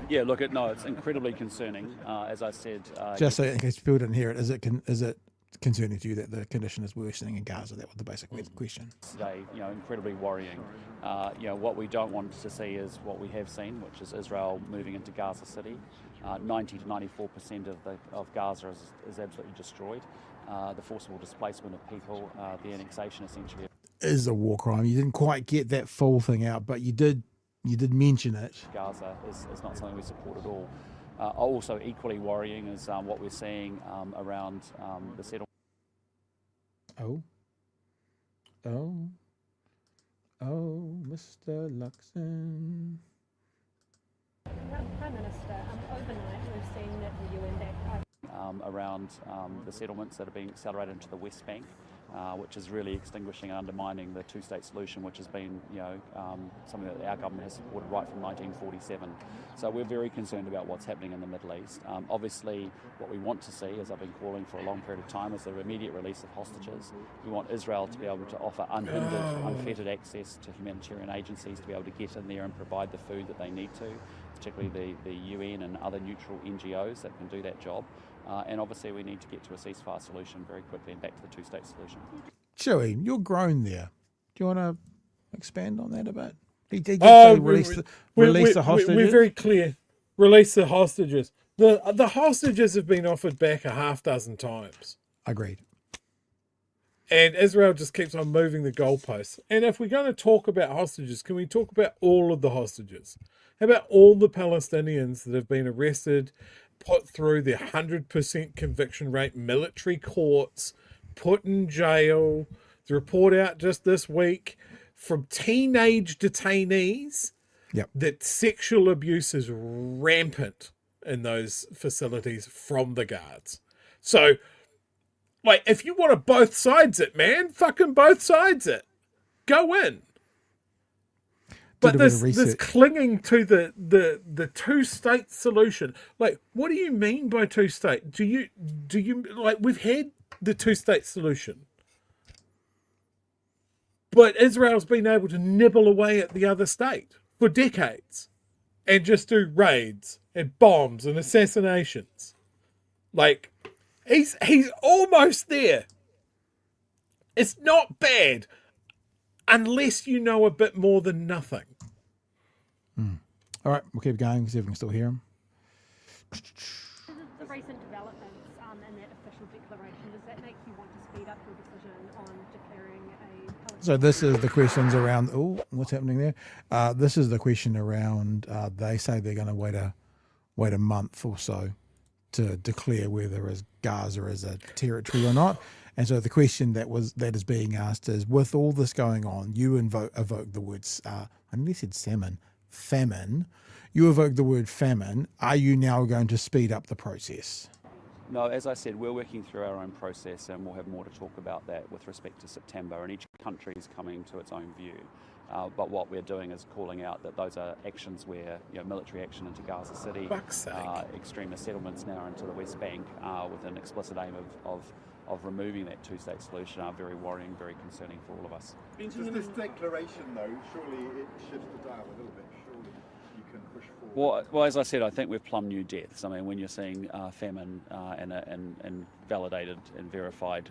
Yeah, look, it's incredibly concerning. As I said, just so in case people didn't hear it, is it concerning to you that the condition is worsening in Gaza? That was the basic question. Today, incredibly worrying. What we don't want to see is what we have seen, which is Israel moving into Gaza City. 90 to 94% of Gaza is absolutely destroyed. The forcible displacement of people, the annexation essentially is a war crime. You didn't quite get that full thing out, but you did mention it. Gaza is not something we support at all. Also equally worrying is what we're seeing around the settlement. Oh, Mr. Luxon. Prime Minister, overnight we've seen that the UN-backed around the settlements that are being accelerated into the West Bank, which is really extinguishing and undermining the two-state solution, which has been, something that our government has supported right from 1947. So we're very concerned about what's happening in the Middle East. Obviously, what we want to see, as I've been calling for a long period of time, is the immediate release of hostages. We want Israel to be able to offer unhindered, unfettered access to humanitarian agencies to be able to get in there and provide the food that they need to, particularly the UN and other neutral NGOs that can do that job. And obviously we need to get to a ceasefire solution very quickly and back to the two-state solution. Chewy, you're grown there. Do you want to expand on that a bit? He did say release the hostages. We're very clear. Release the hostages. The hostages have been offered back a half dozen times. Agreed. And Israel just keeps on moving the goalposts. And if we're going to talk about hostages, can we talk about all of the hostages? How about all the Palestinians that have been arrested, put through the 100% conviction rate, military courts, put in jail? The report out just this week from teenage detainees that sexual abuse is rampant in those facilities from the guards. So, like, if you want to both sides it, man, fucking both sides it. Go in. But this clinging to the two-state solution, like, what do you mean by two-state? Do you like, we've had the two-state solution, but Israel's been able to nibble away at the other state for decades and just do raids and bombs and assassinations. Like, he's almost there. It's not bad. Unless you know a bit more than nothing. All right, we'll keep going because everyone can still hear him. The recent developments in that official declaration, does that make you want to speed up your decision on declaring a... So this is the questions around, what's happening there? This is the question around, they say they're going to wait a month or so to declare whether Gaza is a territory or not. And so the question that is being asked is, with all this going on, you evoke the words, I nearly said famine. You evoke the word famine. Are you now going to speed up the process? No, as I said, we're working through our own process, and we'll have more to talk about that with respect to September, and each country is coming to its own view. But what we're doing is calling out that those are actions where, military action into Gaza City, extremist settlements now into the West Bank, with an explicit aim of removing that two-state solution, are very worrying, very concerning for all of us. Does this declaration, though, surely it shifts the dial a little bit? Surely you can push forward? Well, as I said, I think we've plumbed new depths. I mean, when you're seeing famine and validated and verified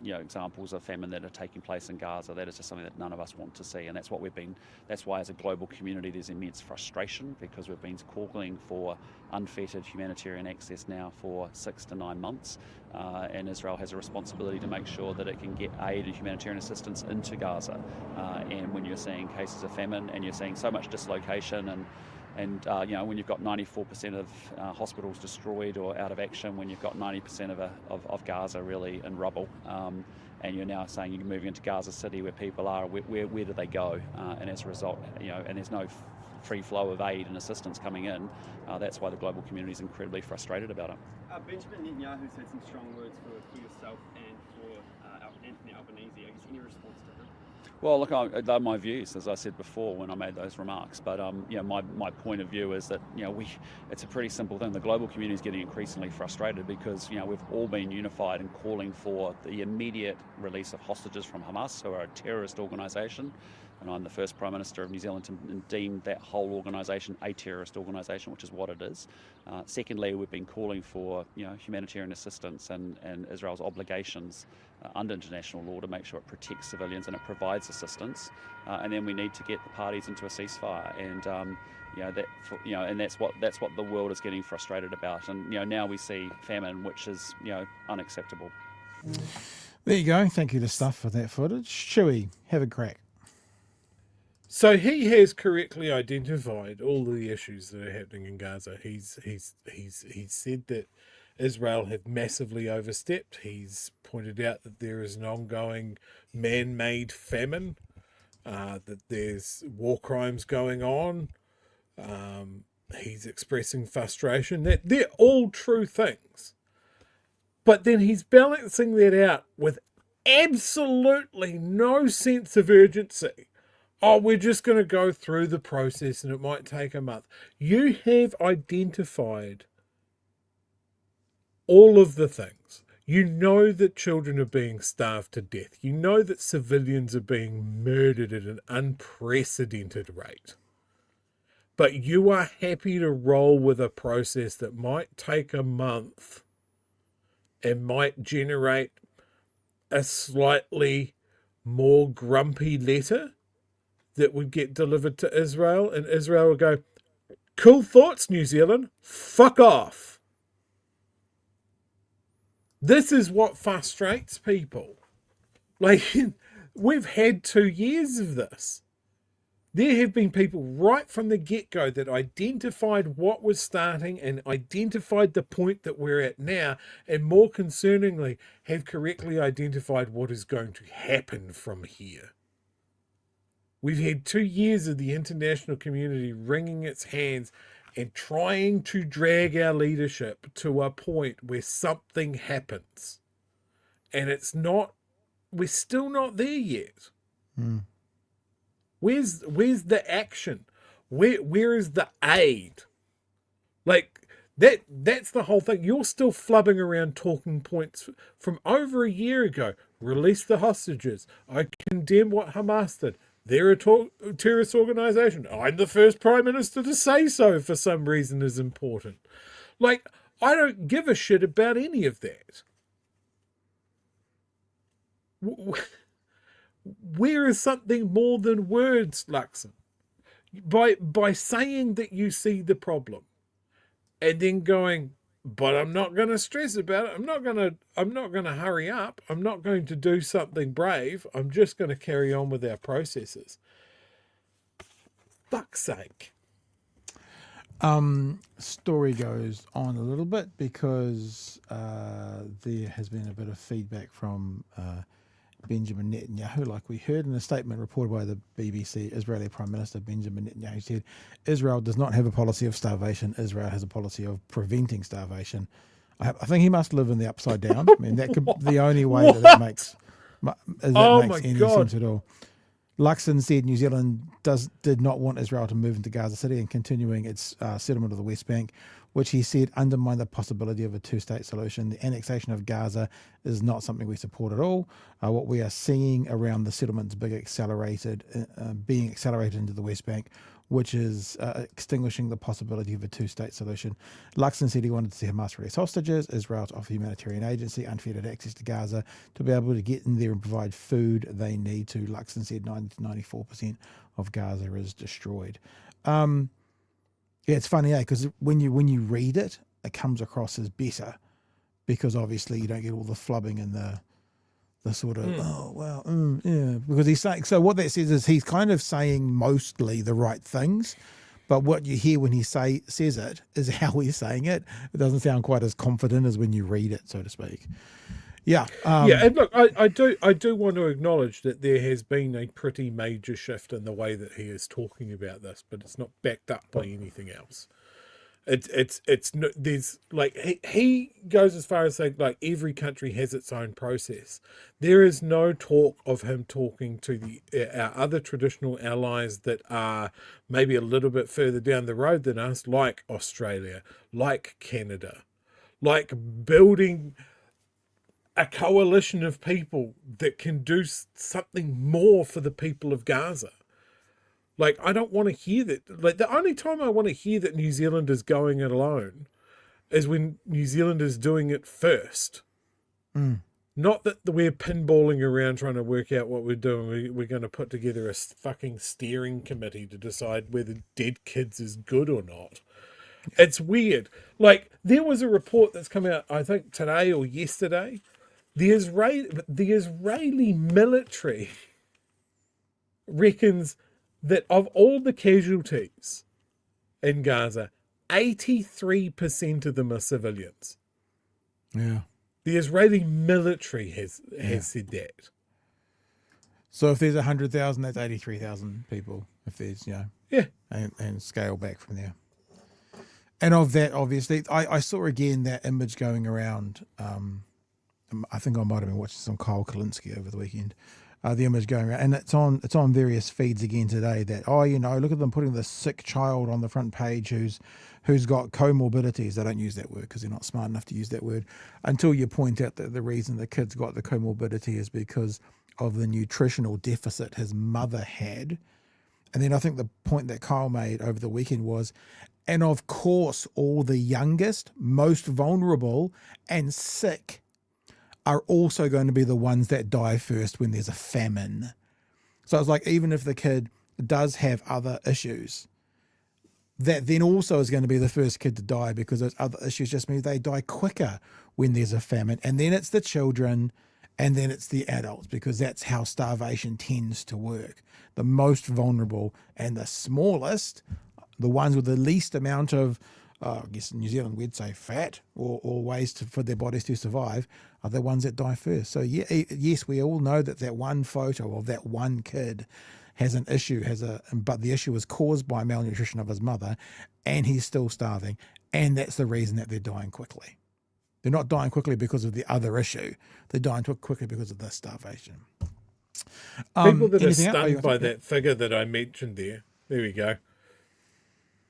examples of famine that are taking place in Gaza. That is just something that none of us want to see, and that's why as a global community there's immense frustration, because we've been calling for unfettered humanitarian access now for 6 to 9 months, and Israel has a responsibility to make sure that it can get aid and humanitarian assistance into Gaza. And when you're seeing cases of famine and you're seeing so much dislocation and when you've got 94% of hospitals destroyed or out of action, when you've got 90% of Gaza really in rubble, and you're now saying you're moving into Gaza City where people are, where do they go? And as a result, and there's no free flow of aid and assistance coming in, that's why the global community is incredibly frustrated about it. Benjamin Netanyahu said some strong words for yourself and for Anthony Albanese. I guess any response to him? Well, look, they're my views, as I said before when I made those remarks. But my point of view is that it's a pretty simple thing. The global community is getting increasingly frustrated because we've all been unified in calling for the immediate release of hostages from Hamas, who are a terrorist organisation. And I'm the first Prime Minister of New Zealand to deem that whole organisation a terrorist organisation, which is what it is. Secondly, we've been calling for humanitarian assistance and Israel's obligations under international law to make sure it protects civilians and it provides assistance. And then we need to get the parties into a ceasefire. And and that's what the world is getting frustrated about. And now we see famine, which is unacceptable. There you go. Thank you to Stuff for that footage. Chewy, have a crack. So he has correctly identified all of the issues that are happening in Gaza. He's said that Israel have massively overstepped. He's pointed out that there is an ongoing man-made famine, that there's war crimes going on. He's expressing frustration. That they're all true things. But then he's balancing that out with absolutely no sense of urgency. Oh, we're just going to go through the process and it might take a month. You have identified all of the things. You know that children are being starved to death. You know that civilians are being murdered at an unprecedented rate. But you are happy to roll with a process that might take a month and might generate a slightly more grumpy letter that would get delivered to Israel, and Israel would go, cool thoughts, New Zealand, fuck off. This is what frustrates people. Like, we've had 2 years of this. There have been people right from the get-go that identified what was starting and identified the point that we're at now, and more concerningly, have correctly identified what is going to happen from here. We've had 2 years of the international community wringing its hands and trying to drag our leadership to a point where something happens. And we're still not there yet. Mm. Where's the action? Where is the aid? Like, that's the whole thing. You're still flubbing around talking points from over a year ago. Release the hostages. I condemn what Hamas did. They're a terrorist organisation. I'm the first Prime Minister to say so for some reason is important. Like, I don't give a shit about any of that. Where is something more than words, Luxon? By saying that you see the problem and then going, but I'm not going to stress about it. I'm not going to hurry up. I'm not going to do something brave. I'm just going to carry on with our processes. Fuck's sake. Story goes on a little bit because there has been a bit of feedback from Benjamin Netanyahu, like we heard in a statement reported by the BBC. Israeli Prime Minister Benjamin Netanyahu said, Israel does not have a policy of starvation. Israel has a policy of preventing starvation. I think he must live in the upside down. I mean, that could be the only way that makes any sense at all. Luxon said New Zealand did not want Israel to move into Gaza City and continuing its settlement of the West Bank, which he said undermined the possibility of a two-state solution. The annexation of Gaza is not something we support at all. What we are seeing around the settlements being accelerated into the West Bank which is extinguishing the possibility of a two-state solution. Luxon said he wanted to see Hamas release hostages, Israel to offer humanitarian agency, unfettered access to Gaza, to be able to get in there and provide food they need to. Luxon said 90 to 94% of Gaza is destroyed. Yeah, it's funny, because when you read it, it comes across as better, because obviously you don't get all the flubbing and the sort of, yeah, because he's saying, so what that says is he's kind of saying mostly the right things, but what you hear when he says it is how he's saying it. It doesn't sound quite as confident as when you read it, so to speak. Yeah. Yeah, and look, I do want to acknowledge that there has been a pretty major shift in the way that he is talking about this, but it's not backed up by anything else. It's no, there's like he goes as far as saying like every country has its own process. There is no talk of him talking to our other traditional allies that are maybe a little bit further down the road than us, like Australia, like Canada, like building a coalition of people that can do something more for the people of Gaza. Like, I don't want to hear that. Like, the only time I want to hear that New Zealand is going it alone is when New Zealand is doing it first. Not that we're pinballing around trying to work out what we're doing. We're going to put together a fucking steering committee to decide whether dead kids is good or not. It's weird. Like, there was a report that's come out, I think, today or yesterday. The Israeli military reckons that of all the casualties in Gaza, 83% of them are civilians. Yeah. The Israeli military has said that. So if there's 100,000, that's 83,000 people. If there's, and scale back from there. And of that, obviously, I saw again that image going around. I think I might have been watching some Kyle Kalinske over the weekend. The image going around, and it's on various feeds again today. That look at them putting this sick child on the front page who's got comorbidities. They don't use that word because they're not smart enough to use that word, until you point out that the reason the kid's got the comorbidity is because of the nutritional deficit his mother had. And then I think the point that Kyle made over the weekend was, and of course all the youngest, most vulnerable and sick are also going to be the ones that die first when there's a famine. So it's like, even if the kid does have other issues, that then also is going to be the first kid to die, because those other issues just mean they die quicker when there's a famine. And then it's the children, and then it's the adults, because that's how starvation tends to work. The most vulnerable and the smallest, the ones with the least amount of, I guess in New Zealand we'd say fat or ways for their bodies to survive, are the ones that die first. So yes, we all know that one photo of that one kid has an issue, but the issue was caused by malnutrition of his mother, and he's still starving, and that's the reason that they're dying quickly. They're not dying quickly because of the other issue. They're dying quickly because of the starvation. People that are stunned by that figure that I mentioned there. There we go.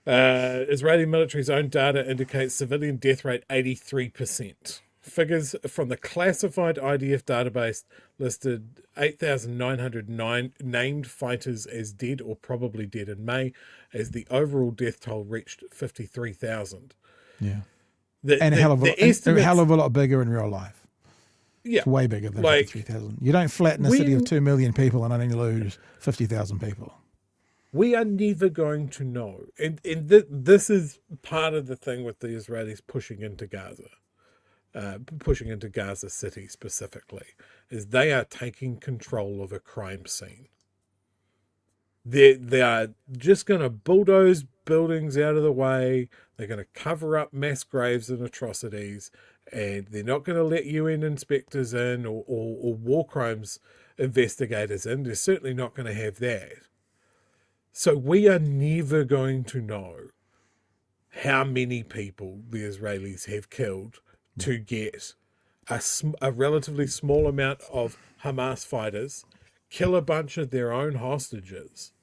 Israeli military's own data indicates civilian death rate 83%. Figures from the classified IDF database listed 8,909 named fighters as dead or probably dead in May, as the overall death toll reached 53,000. Yeah. And a hell of a lot bigger in real life. Yeah. It's way bigger than 53,000. You don't flatten a city of 2 million people and only lose 50,000 people. We are never going to know. And this is part of the thing with the Israelis pushing into Gaza City specifically, is they are taking control of a crime scene. They are just going to bulldoze buildings out of the way. They're going to cover up mass graves and atrocities, and they're not going to let UN inspectors in or war crimes investigators in. They're certainly not going to have that. So we are never going to know how many people the Israelis have killed to get a relatively small amount of Hamas fighters, kill a bunch of their own hostages,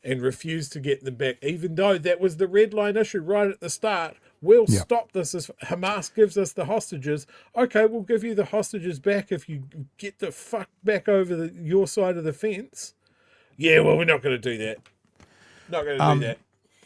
and refuse to get them back, even though that was the red line issue right at the start. We'll stop this if Hamas gives us the hostages. Okay, we'll give you the hostages back if you get the fuck back over your side of the fence. Yeah, well, we're not going to do that. Not going to do that.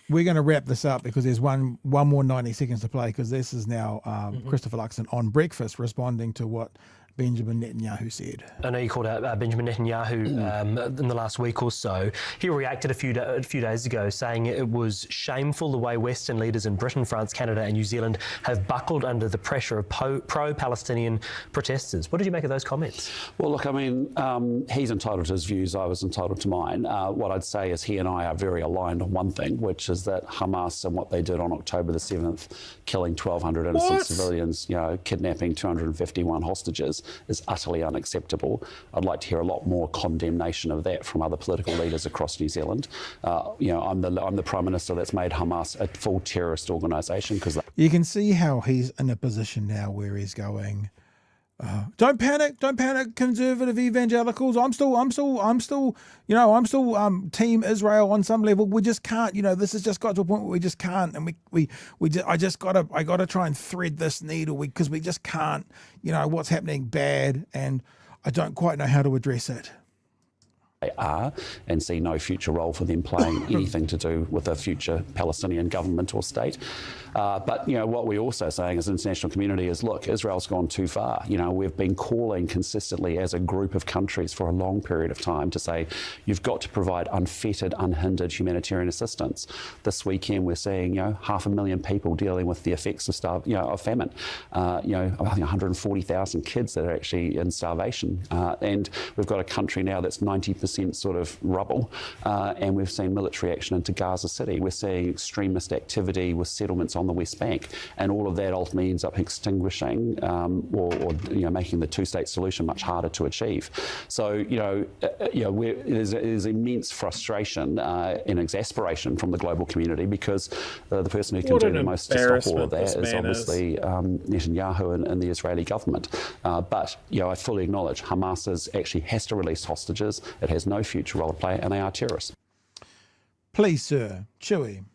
We're going to wrap this up because there's one more 90 seconds to play, because this is now Christopher Luxon on Breakfast responding to what Benjamin Netanyahu said. I know you called out Benjamin Netanyahu in the last week or so. He reacted a few days ago saying it was shameful the way Western leaders in Britain, France, Canada and New Zealand have buckled under the pressure of pro-Palestinian protesters. What did you make of those comments? Well, look, I mean, he's entitled to his views. I was entitled to mine. What I'd say is he and I are very aligned on one thing, which is that Hamas and what they did on October the 7th, killing 1,200 innocent civilians, kidnapping 251 hostages, is utterly unacceptable. I'd like to hear a lot more condemnation of that from other political leaders across New Zealand. I'm the Prime Minister that's made Hamas a full terrorist organisation. Because you can see how he's in a position now where he's going, don't panic, conservative evangelicals. I'm still, team Israel on some level. We just can't, this has just got to a point where we just can't, and I gotta try and thread this needle because we just can't, what's happening bad, and I don't quite know how to address it. They are, and see no future role for them playing anything to do with a future Palestinian government or state. But what we're also saying as an international community is, look, Israel's gone too far. We've been calling consistently as a group of countries for a long period of time to say you've got to provide unfettered, unhindered humanitarian assistance. This weekend we're seeing 500,000 people dealing with the effects of famine. I think 140,000 kids that are actually in starvation, and we've got a country now that's 90% sort of rubble, and we've seen military action into Gaza City. We're seeing extremist activity with settlements on the West Bank, and all of that ultimately ends up extinguishing or making the two-state solution much harder to achieve. So there's immense frustration and exasperation from the global community, because the person who can do the most to stop all of that is obviously Netanyahu and the Israeli government. But I fully acknowledge Hamas actually has to release hostages. It has no future role to play, and they are terrorists. Please, sir, Chewy,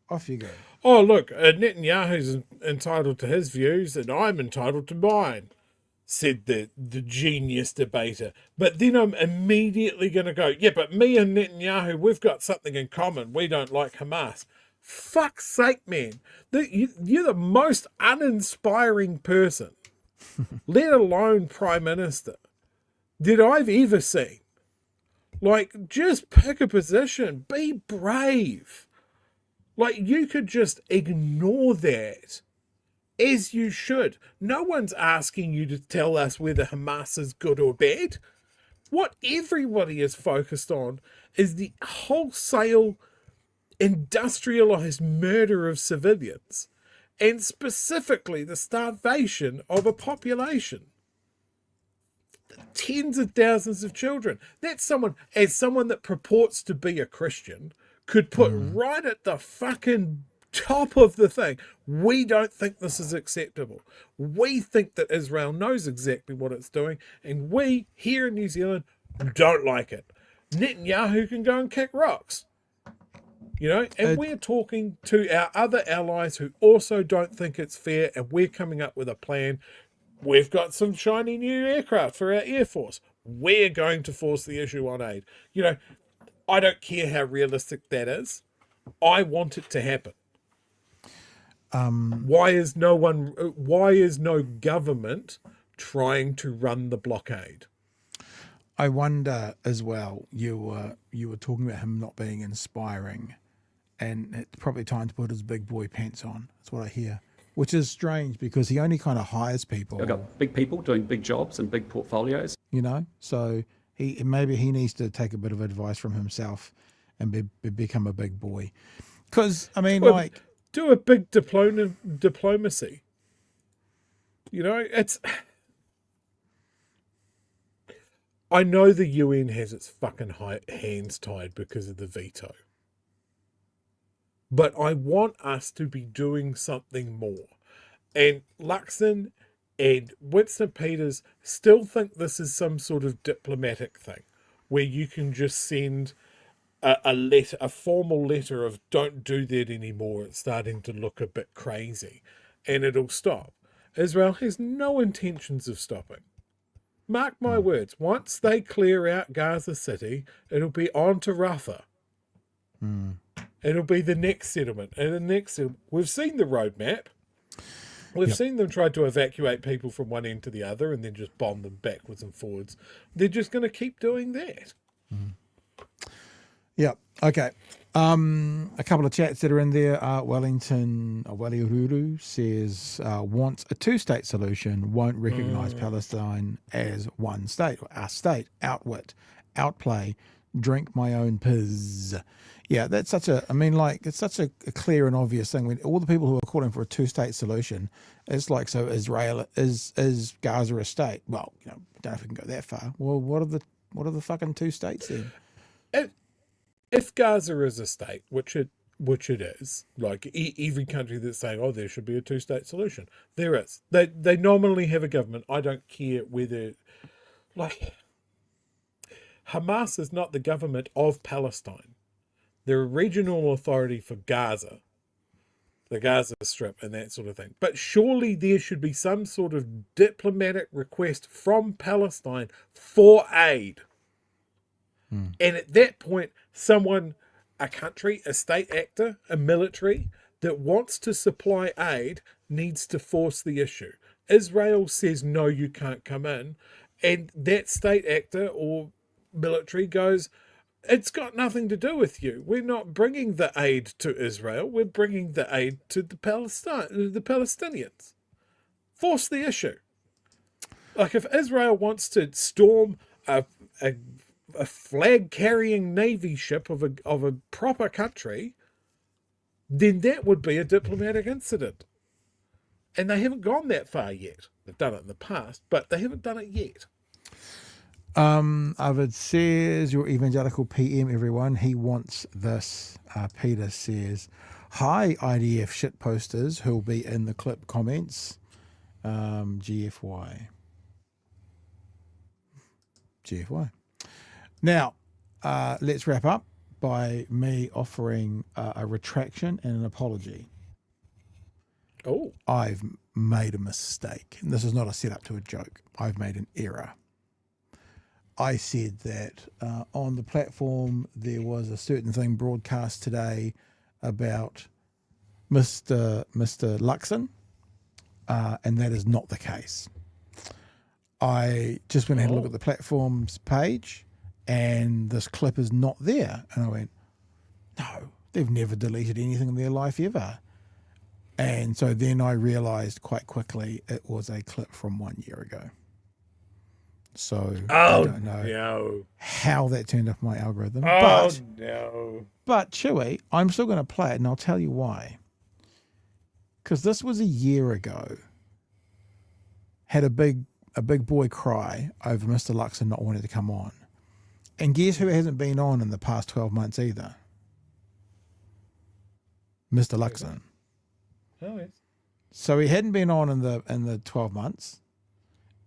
off you go. Oh, look, Netanyahu's entitled to his views and I'm entitled to mine, said the genius debater. But then I'm immediately going to go, yeah, but me and Netanyahu, we've got something in common. We don't like Hamas. Fuck's sake, man. You're the most uninspiring person, let alone Prime Minister, that I've ever seen. Like, just pick a position. Be brave. Like, you could just ignore that, as you should. No one's asking you to tell us whether Hamas is good or bad. What everybody is focused on is the wholesale industrialized murder of civilians, and specifically the starvation of a population. Tens of thousands of children. That's someone that purports to be a Christian could put right at the fucking top of the thing. We don't think this is acceptable. We think that Israel knows exactly what it's doing, and we here in New Zealand don't like it. Netanyahu can go and kick rocks. And we're talking to our other allies who also don't think it's fair, and we're coming up with a plan. We've got some shiny new aircraft for our Air Force. We're going to force the issue on aid. I don't care how realistic that is. I want it to happen. Why is no government trying to run the blockade? I wonder as well, you were talking about him not being inspiring, and it's probably time to put his big boy pants on. That's what I hear. Which is strange, because he only kind of hires people. I've got big people doing big jobs and big portfolios. So maybe he needs to take a bit of advice from himself and become a big boy. Because, do a big diplomacy. I know the UN has its fucking hands tied because of the veto. But I want us to be doing something more. And Luxon and Winston Peters still think this is some sort of diplomatic thing where you can just send a formal letter of don't do that anymore. It's starting to look a bit crazy, and it'll stop. Israel has no intentions of stopping. Mark my words, once they clear out Gaza City, it'll be on to Rafah. It'll be the next settlement. And the next settlement. We've seen the roadmap. We've seen them try to evacuate people from one end to the other and then just bomb them backwards and forwards. They're just going to keep doing that. Yeah. Okay. A couple of chats that are in there. Wellington Waliururu says wants a two-state solution, won't recognise Palestine as one state, or a state, outwit, outplay, drink my own piss. Yeah, that's such a, I mean, like, it's such a clear and obvious thing. When all the people who are calling for a two-state solution, it's like, so Israel, is Gaza a state? Well, you know, I don't know if we can go that far. Well, what are the fucking two states then? If Gaza is a state, which it is, like every country that's saying, oh, there should be a two-state solution, there is. They nominally have a government. I don't care whether, like, Hamas is not the government of Palestine. They're a regional authority for Gaza, the Gaza Strip and that sort of thing. But surely there should be some sort of diplomatic request from Palestine for aid. And at that point, someone, a country, a state actor, a military that wants to supply aid needs to force the issue. Israel says, no, you can't come in. And that state actor or military goes, it's got nothing to do with you. We're not bringing the aid to Israel. We're bringing the aid to the Palestinians. Force the issue. Like, if Israel wants to storm a flag-carrying navy ship of a proper country, then that would be a diplomatic incident. And they haven't gone that far yet. They've done it in the past, but they haven't done it yet. Arvid says, your evangelical PM, everyone. He wants this. Peter says, hi, IDF shitposters who'll be in the clip comments. GFY. Now, let's wrap up by me offering a retraction and an apology. Oh. I've made a mistake. And this is not a setup to a joke. I've made an error. I said that on the platform there was a certain thing broadcast today about Mr. Luxon, and that is not the case. I just went and had a look at the platform's page, and this clip is not there. And I went, no, they've never deleted anything in their life ever. And so then I realised quite quickly it was a clip from 1 year ago. So I don't know how that turned off my algorithm. But Chewy, I'm still going to play it, and I'll tell you why. Because this was a year ago. Had a big boy cry over Mr. Luxon not wanting to come on. And guess who hasn't been on in the past 12 months either? Mr. Luxon. Oh, yes. So he hadn't been on in the 12 months,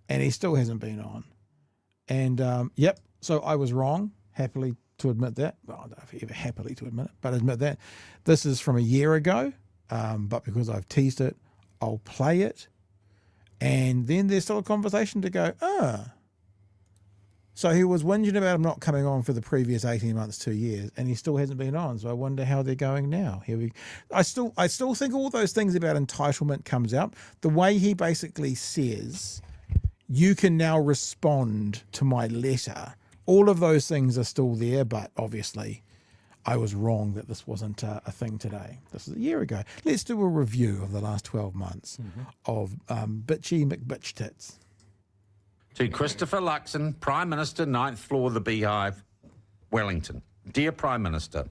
and he still hasn't been on. And, so I was wrong, happily to admit that. Well, I don't know if ever happily to admit it, but I admit that. This is from a year ago, but because I've teased it, I'll play it. And then there's still a conversation to go, So he was whinging about him not coming on for the previous 18 months, 2 years, and he still hasn't been on. So I wonder how they're going now. I still think all those things about entitlement comes out. The way he basically says, you can now respond to my letter. All of those things are still there, but obviously I was wrong that this wasn't a thing today. This is a year ago. Let's do a review of the last 12 months of Bitchy McBitch Tits. To Christopher Luxon, Prime Minister, 9th floor of the Beehive, Wellington. Dear Prime Minister,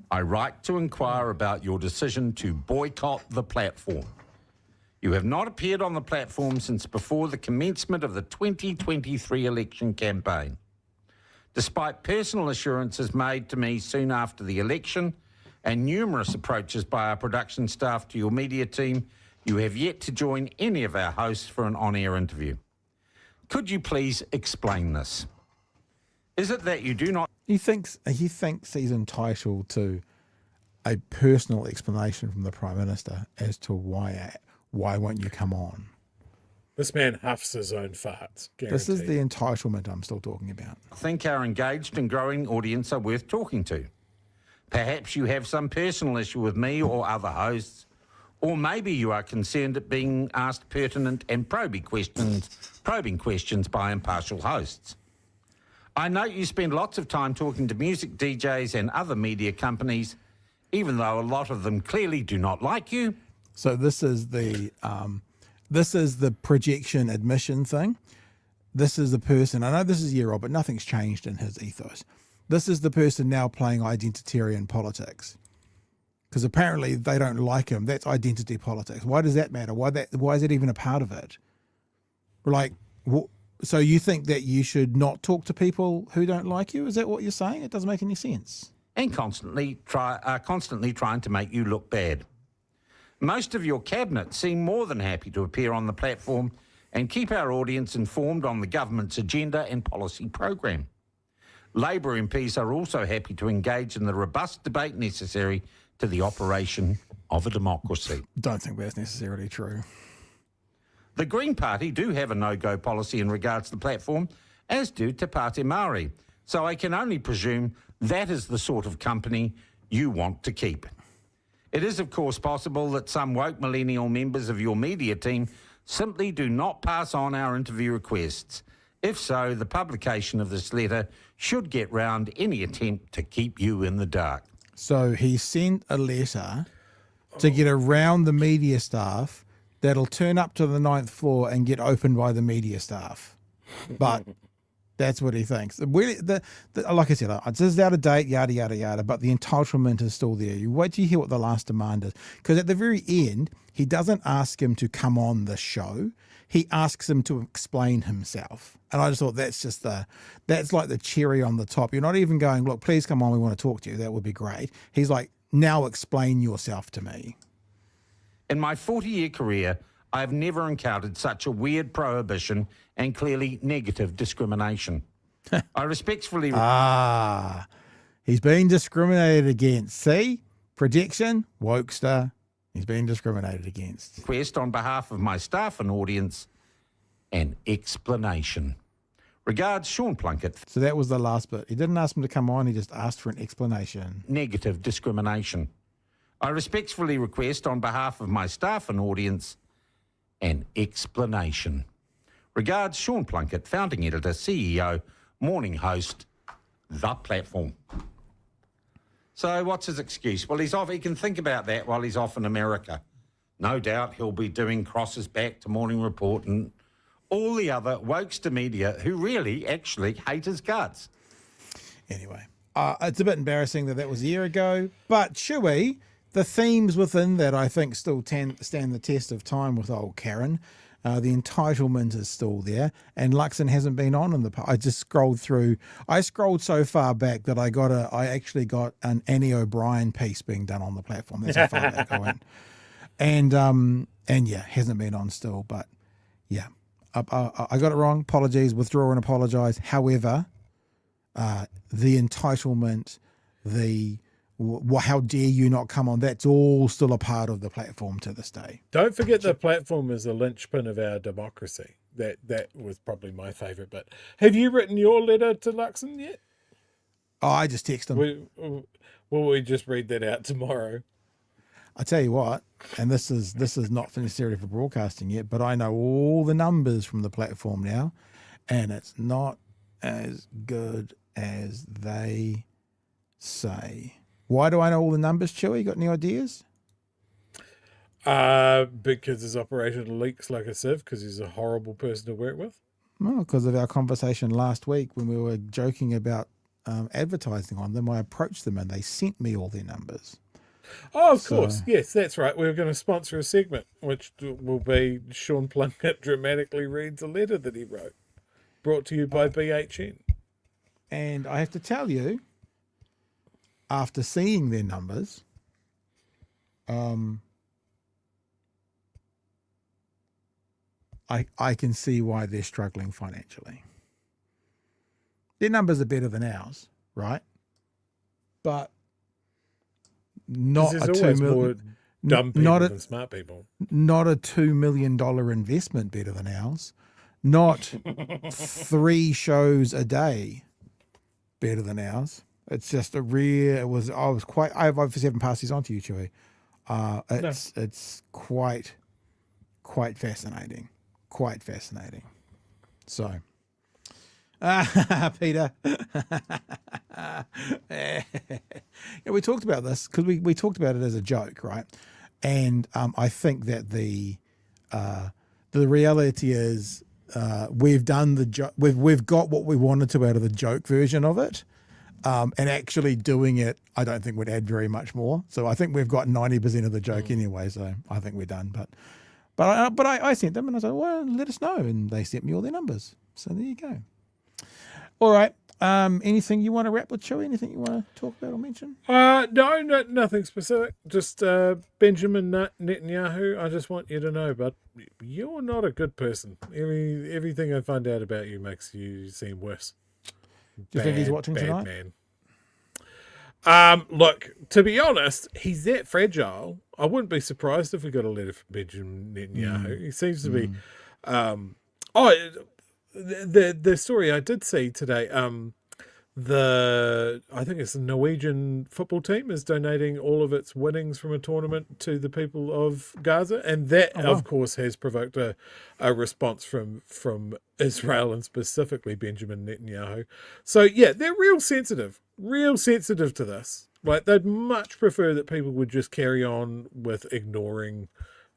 I write to inquire about your decision to boycott the platform. You have not appeared on the platform since before the commencement of the 2023 election campaign. Despite personal assurances made to me soon after the election and numerous approaches by our production staff to your media team, you have yet to join any of our hosts for an on-air interview. Could you please explain this? Is it that you do not... He thinks he's entitled to a personal explanation from the Prime Minister as to why won't you come on? This man huffs his own farts. Guaranteed. This is the entitlement I'm still talking about. I think our engaged and growing audience are worth talking to. Perhaps you have some personal issue with me or other hosts, or maybe you are concerned at being asked pertinent and probing questions by impartial hosts. I note you spend lots of time talking to music DJs and other media companies, even though a lot of them clearly do not like you. So this is the projection admission thing. This is the person, I know this is year old, but nothing's changed in his ethos. This is the person now playing identitarian politics. Because apparently they don't like him. That's identity politics. Why does that matter? Why is it even a part of it? Like, so you think that you should not talk to people who don't like you? Is that what you're saying? It doesn't make any sense. And constantly trying to make you look bad. Most of your cabinet seem more than happy to appear on the platform and keep our audience informed on the government's agenda and policy program. Labor MPs are also happy to engage in the robust debate necessary to the operation of a democracy. Don't think that's necessarily true. The Green Party do have a no-go policy in regards to the platform, as do Te Pāti Māori. So I can only presume that is the sort of company you want to keep. It is, of course, possible that some woke millennial members of your media team simply do not pass on our interview requests. If so, the publication of this letter should get round any attempt to keep you in the dark. So he sent a letter to get around the media staff that'll turn up to the 9th floor and get opened by the media staff. But that's what he thinks. Like I said, this is out of date, yada, yada, yada, but the entitlement is still there. You wait till you hear what the last demand is. Because at the very end, he doesn't ask him to come on the show. He asks him to explain himself. And I just thought that's like the cherry on the top. You're not even going, look, please come on, we want to talk to you. That would be great. He's like, now explain yourself to me. In my 40-year career, I have never encountered such a weird prohibition and clearly negative discrimination. I respectfully... He's being discriminated against. See? Projection, wokester. He's being discriminated against. Request on behalf of my staff and audience an explanation. Regards, Sean Plunket. So that was the last bit. He didn't ask him to come on, he just asked for an explanation. Negative discrimination. I respectfully request on behalf of my staff and audience an explanation. Regards, Sean Plunket, founding editor, CEO, morning host, The Platform. So what's his excuse? Well, he's off. He can think about that while he's off in America. No doubt he'll be doing crosses back to Morning Report and all the other wokester media who really actually hate his guts. Anyway, it's a bit embarrassing that was a year ago, but Chewy, the themes within that I think still stand the test of time with old Karen. The entitlement is still there, and Luxon hasn't been on in the past. I just scrolled through. I scrolled so far back that I actually got an Annie O'Brien piece being done on the platform. That's how far back I went. And yeah, hasn't been on still, but yeah, I got it wrong. Apologies, withdraw and apologise. However, the entitlement, how dare you not come on? That's all still a part of the platform to this day. Don't forget the platform is a linchpin of our democracy. That was probably my favourite bit. Have you written your letter to Luxon yet? Oh, I just text him. Will we just read that out tomorrow? I tell you what, and this is not necessarily for broadcasting yet, but I know all the numbers from the platform now, and it's not as good as they say. Why do I know all the numbers, Chewy? Got any ideas? Because his operation leaks like a sieve, because he's a horrible person to work with. No, because of our conversation last week when we were joking about advertising on them. I approached them and they sent me all their numbers. Oh, of course. Yes, that's right. We were going to sponsor a segment, which will be Sean Plunket dramatically reads a letter that he wrote, brought to you by BHN. And I have to tell you, after seeing their numbers, I can see why they're struggling financially. Their numbers are better than ours, right? But not a $2 million. Dumb people than smart people. Not a $2 million investment better than ours. Not 3 shows a day better than ours. It's just a real. I obviously haven't passed these on to you, Chewy. It's quite fascinating. Quite fascinating. So, Peter. Yeah, we talked about this because we talked about it as a joke, right? And I think that the reality is we've done the joke. We've got what we wanted to out of the joke version of it. And actually doing it, I don't think would add very much more. So I think we've got 90% of the joke anyway. So I think we're done. But I sent them and I said, well, let us know. And they sent me all their numbers. So there you go. All right. Anything you want to wrap with, Chewy? Anything you want to talk about or mention? No, nothing specific. Just Benjamin Netanyahu. I just want you to know, but you're not a good person. Everything I find out about you makes you seem worse. Do you think he's watching tonight? Man. Look, to be honest, he's that fragile. I wouldn't be surprised if we got a letter from Benjamin Netanyahu. He seems to be. The story I did see today. I think it's the Norwegian football team is donating all of its winnings from a tournament to the people of Gaza, and that of course has provoked a response from Israel and specifically Benjamin Netanyahu. So yeah, they're real sensitive to this. Like they'd much prefer that people would just carry on with ignoring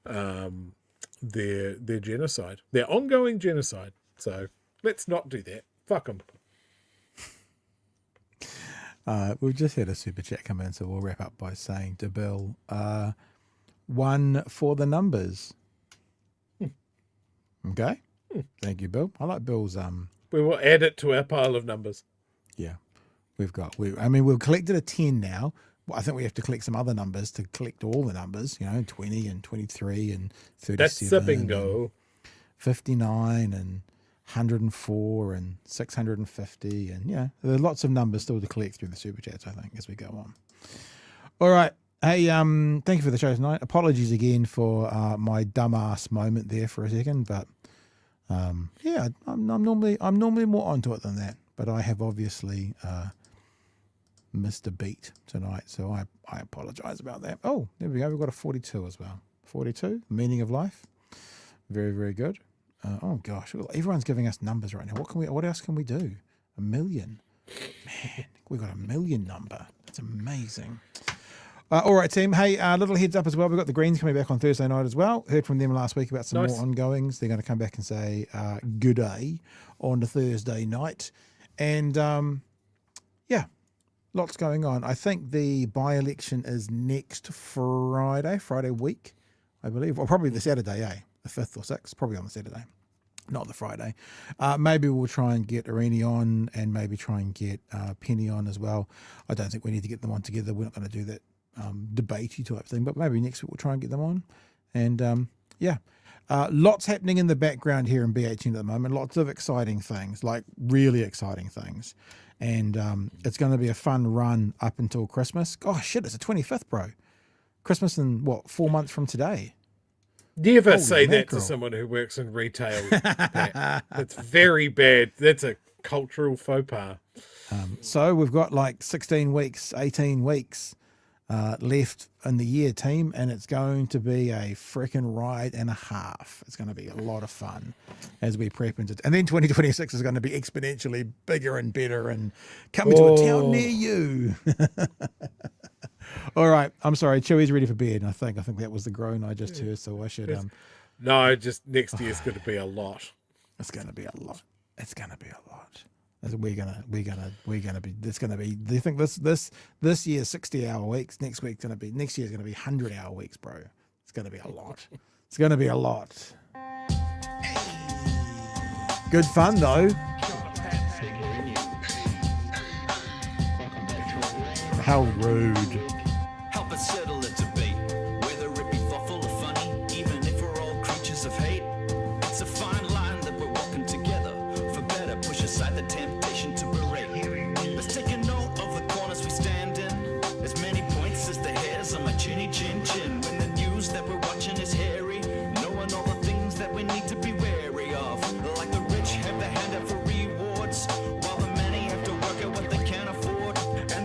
their genocide, their ongoing genocide. So let's not do that. Fuck them. We've just had a super chat come in, so we'll wrap up by saying to Bill, one for the numbers. Okay. Thank you, Bill. I like Bill's. We will add it to our pile of numbers. Yeah, we've collected a 10 now. Well, I think we have to collect some other numbers to collect all the numbers. 20 and 23 and 37. That's a bingo. 59 and 104 and 650 and there are lots of numbers still to collect through the super chats, I think, as we go on. All right. Hey, thank you for the show tonight. Apologies again for my dumbass moment there for a second, but I'm normally more onto it than that. But I have obviously missed a beat tonight, so I apologize about that. Oh, there we go. We've got a 42 as well. 42, meaning of life. Very, very good. Oh gosh, everyone's giving us numbers right now. What else can we do? 1 million. Man, we got 1 million number. That's amazing. All right, team. Hey, little heads up as well. We've got the Greens coming back on Thursday night as well. Heard from them last week about some more ongoings. They're going to come back and say good day on the Thursday night. And lots going on. I think the by-election is next Friday week, I believe. Or probably the Saturday, the 5th or 6th, probably on the Saturday, not the Friday. Maybe we'll try and get Irene on and maybe try and get Penny on as well. I don't think we need to get them on together. We're not going to do that debatey type thing, but maybe next week we'll try and get them on. And lots happening in the background here in BHN at the moment. Lots of exciting things, like really exciting things. And it's going to be a fun run up until Christmas. Oh, shit, it's the 25th, bro. Christmas in, 4 months from today? Never Holy say that mackerel. to someone who works in retail. That's very bad. That's a cultural faux pas. So we've got like 16 weeks, 18 weeks left in the year, team, and it's going to be a freaking ride and a half. It's going to be a lot of fun as we prep into and then 2026 is going to be exponentially bigger and better and coming to a town near you. All right, I'm sorry. Chewy's ready for bed. I think that was the groan I just heard. So I should. No, just next year's going to be a lot. It's going to be a lot. It's going to be a lot. We're gonna be. It's going to be. Do you think this year's 60-hour weeks? Next year's going to be 100-hour weeks, bro. It's going to be a lot. It's going to be a lot. Good fun though. How rude. Help us settle a debate, whether it be thoughtful or funny, even if we're all creatures of hate. It's a fine line that we're walking together. For better, push aside the temptation to berate. Let's take a note of the corners we stand in. As many points as the hairs on my chinny chin chin. When the news that we're watching is hairy, knowing all the things that we need to be wary of. Like the rich have the hand out for rewards, while the many have to work at what they can't afford. And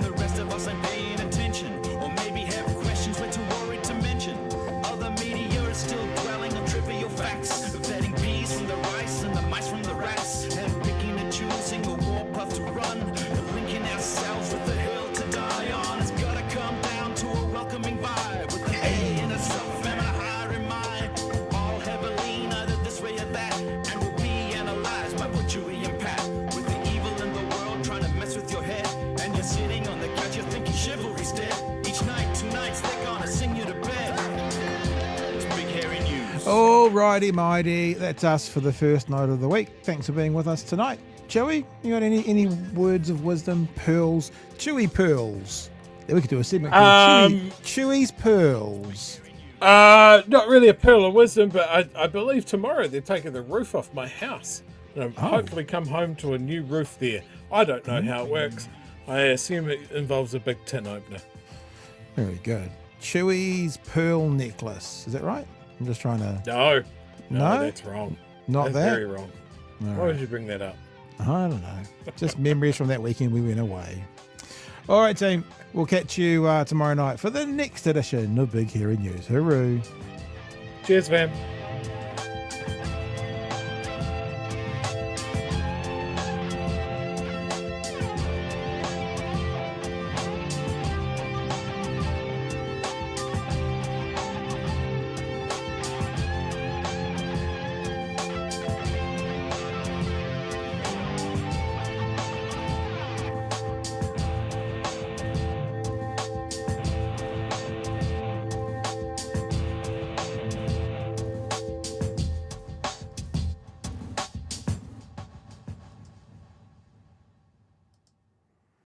Alrighty, mighty. That's us for the first night of the week. Thanks for being with us tonight. Chewy, you got any words of wisdom? Pearls? Chewy pearls. We could do a segment called Chewy's Pearls. Not really a pearl of wisdom, but I believe tomorrow they're taking the roof off my house. And I'll hopefully come home to a new roof there. I don't know how it works. I assume it involves a big tin opener. Very good. Chewy's pearl necklace. Is that right? I'm just trying to... No, that's wrong. Not that's that? very wrong. All Why would you bring that up? I don't know. Just memories from that weekend we went away. All right, team. We'll catch you tomorrow night for the next edition of Big Hairy News. Hooroo. Cheers, fam.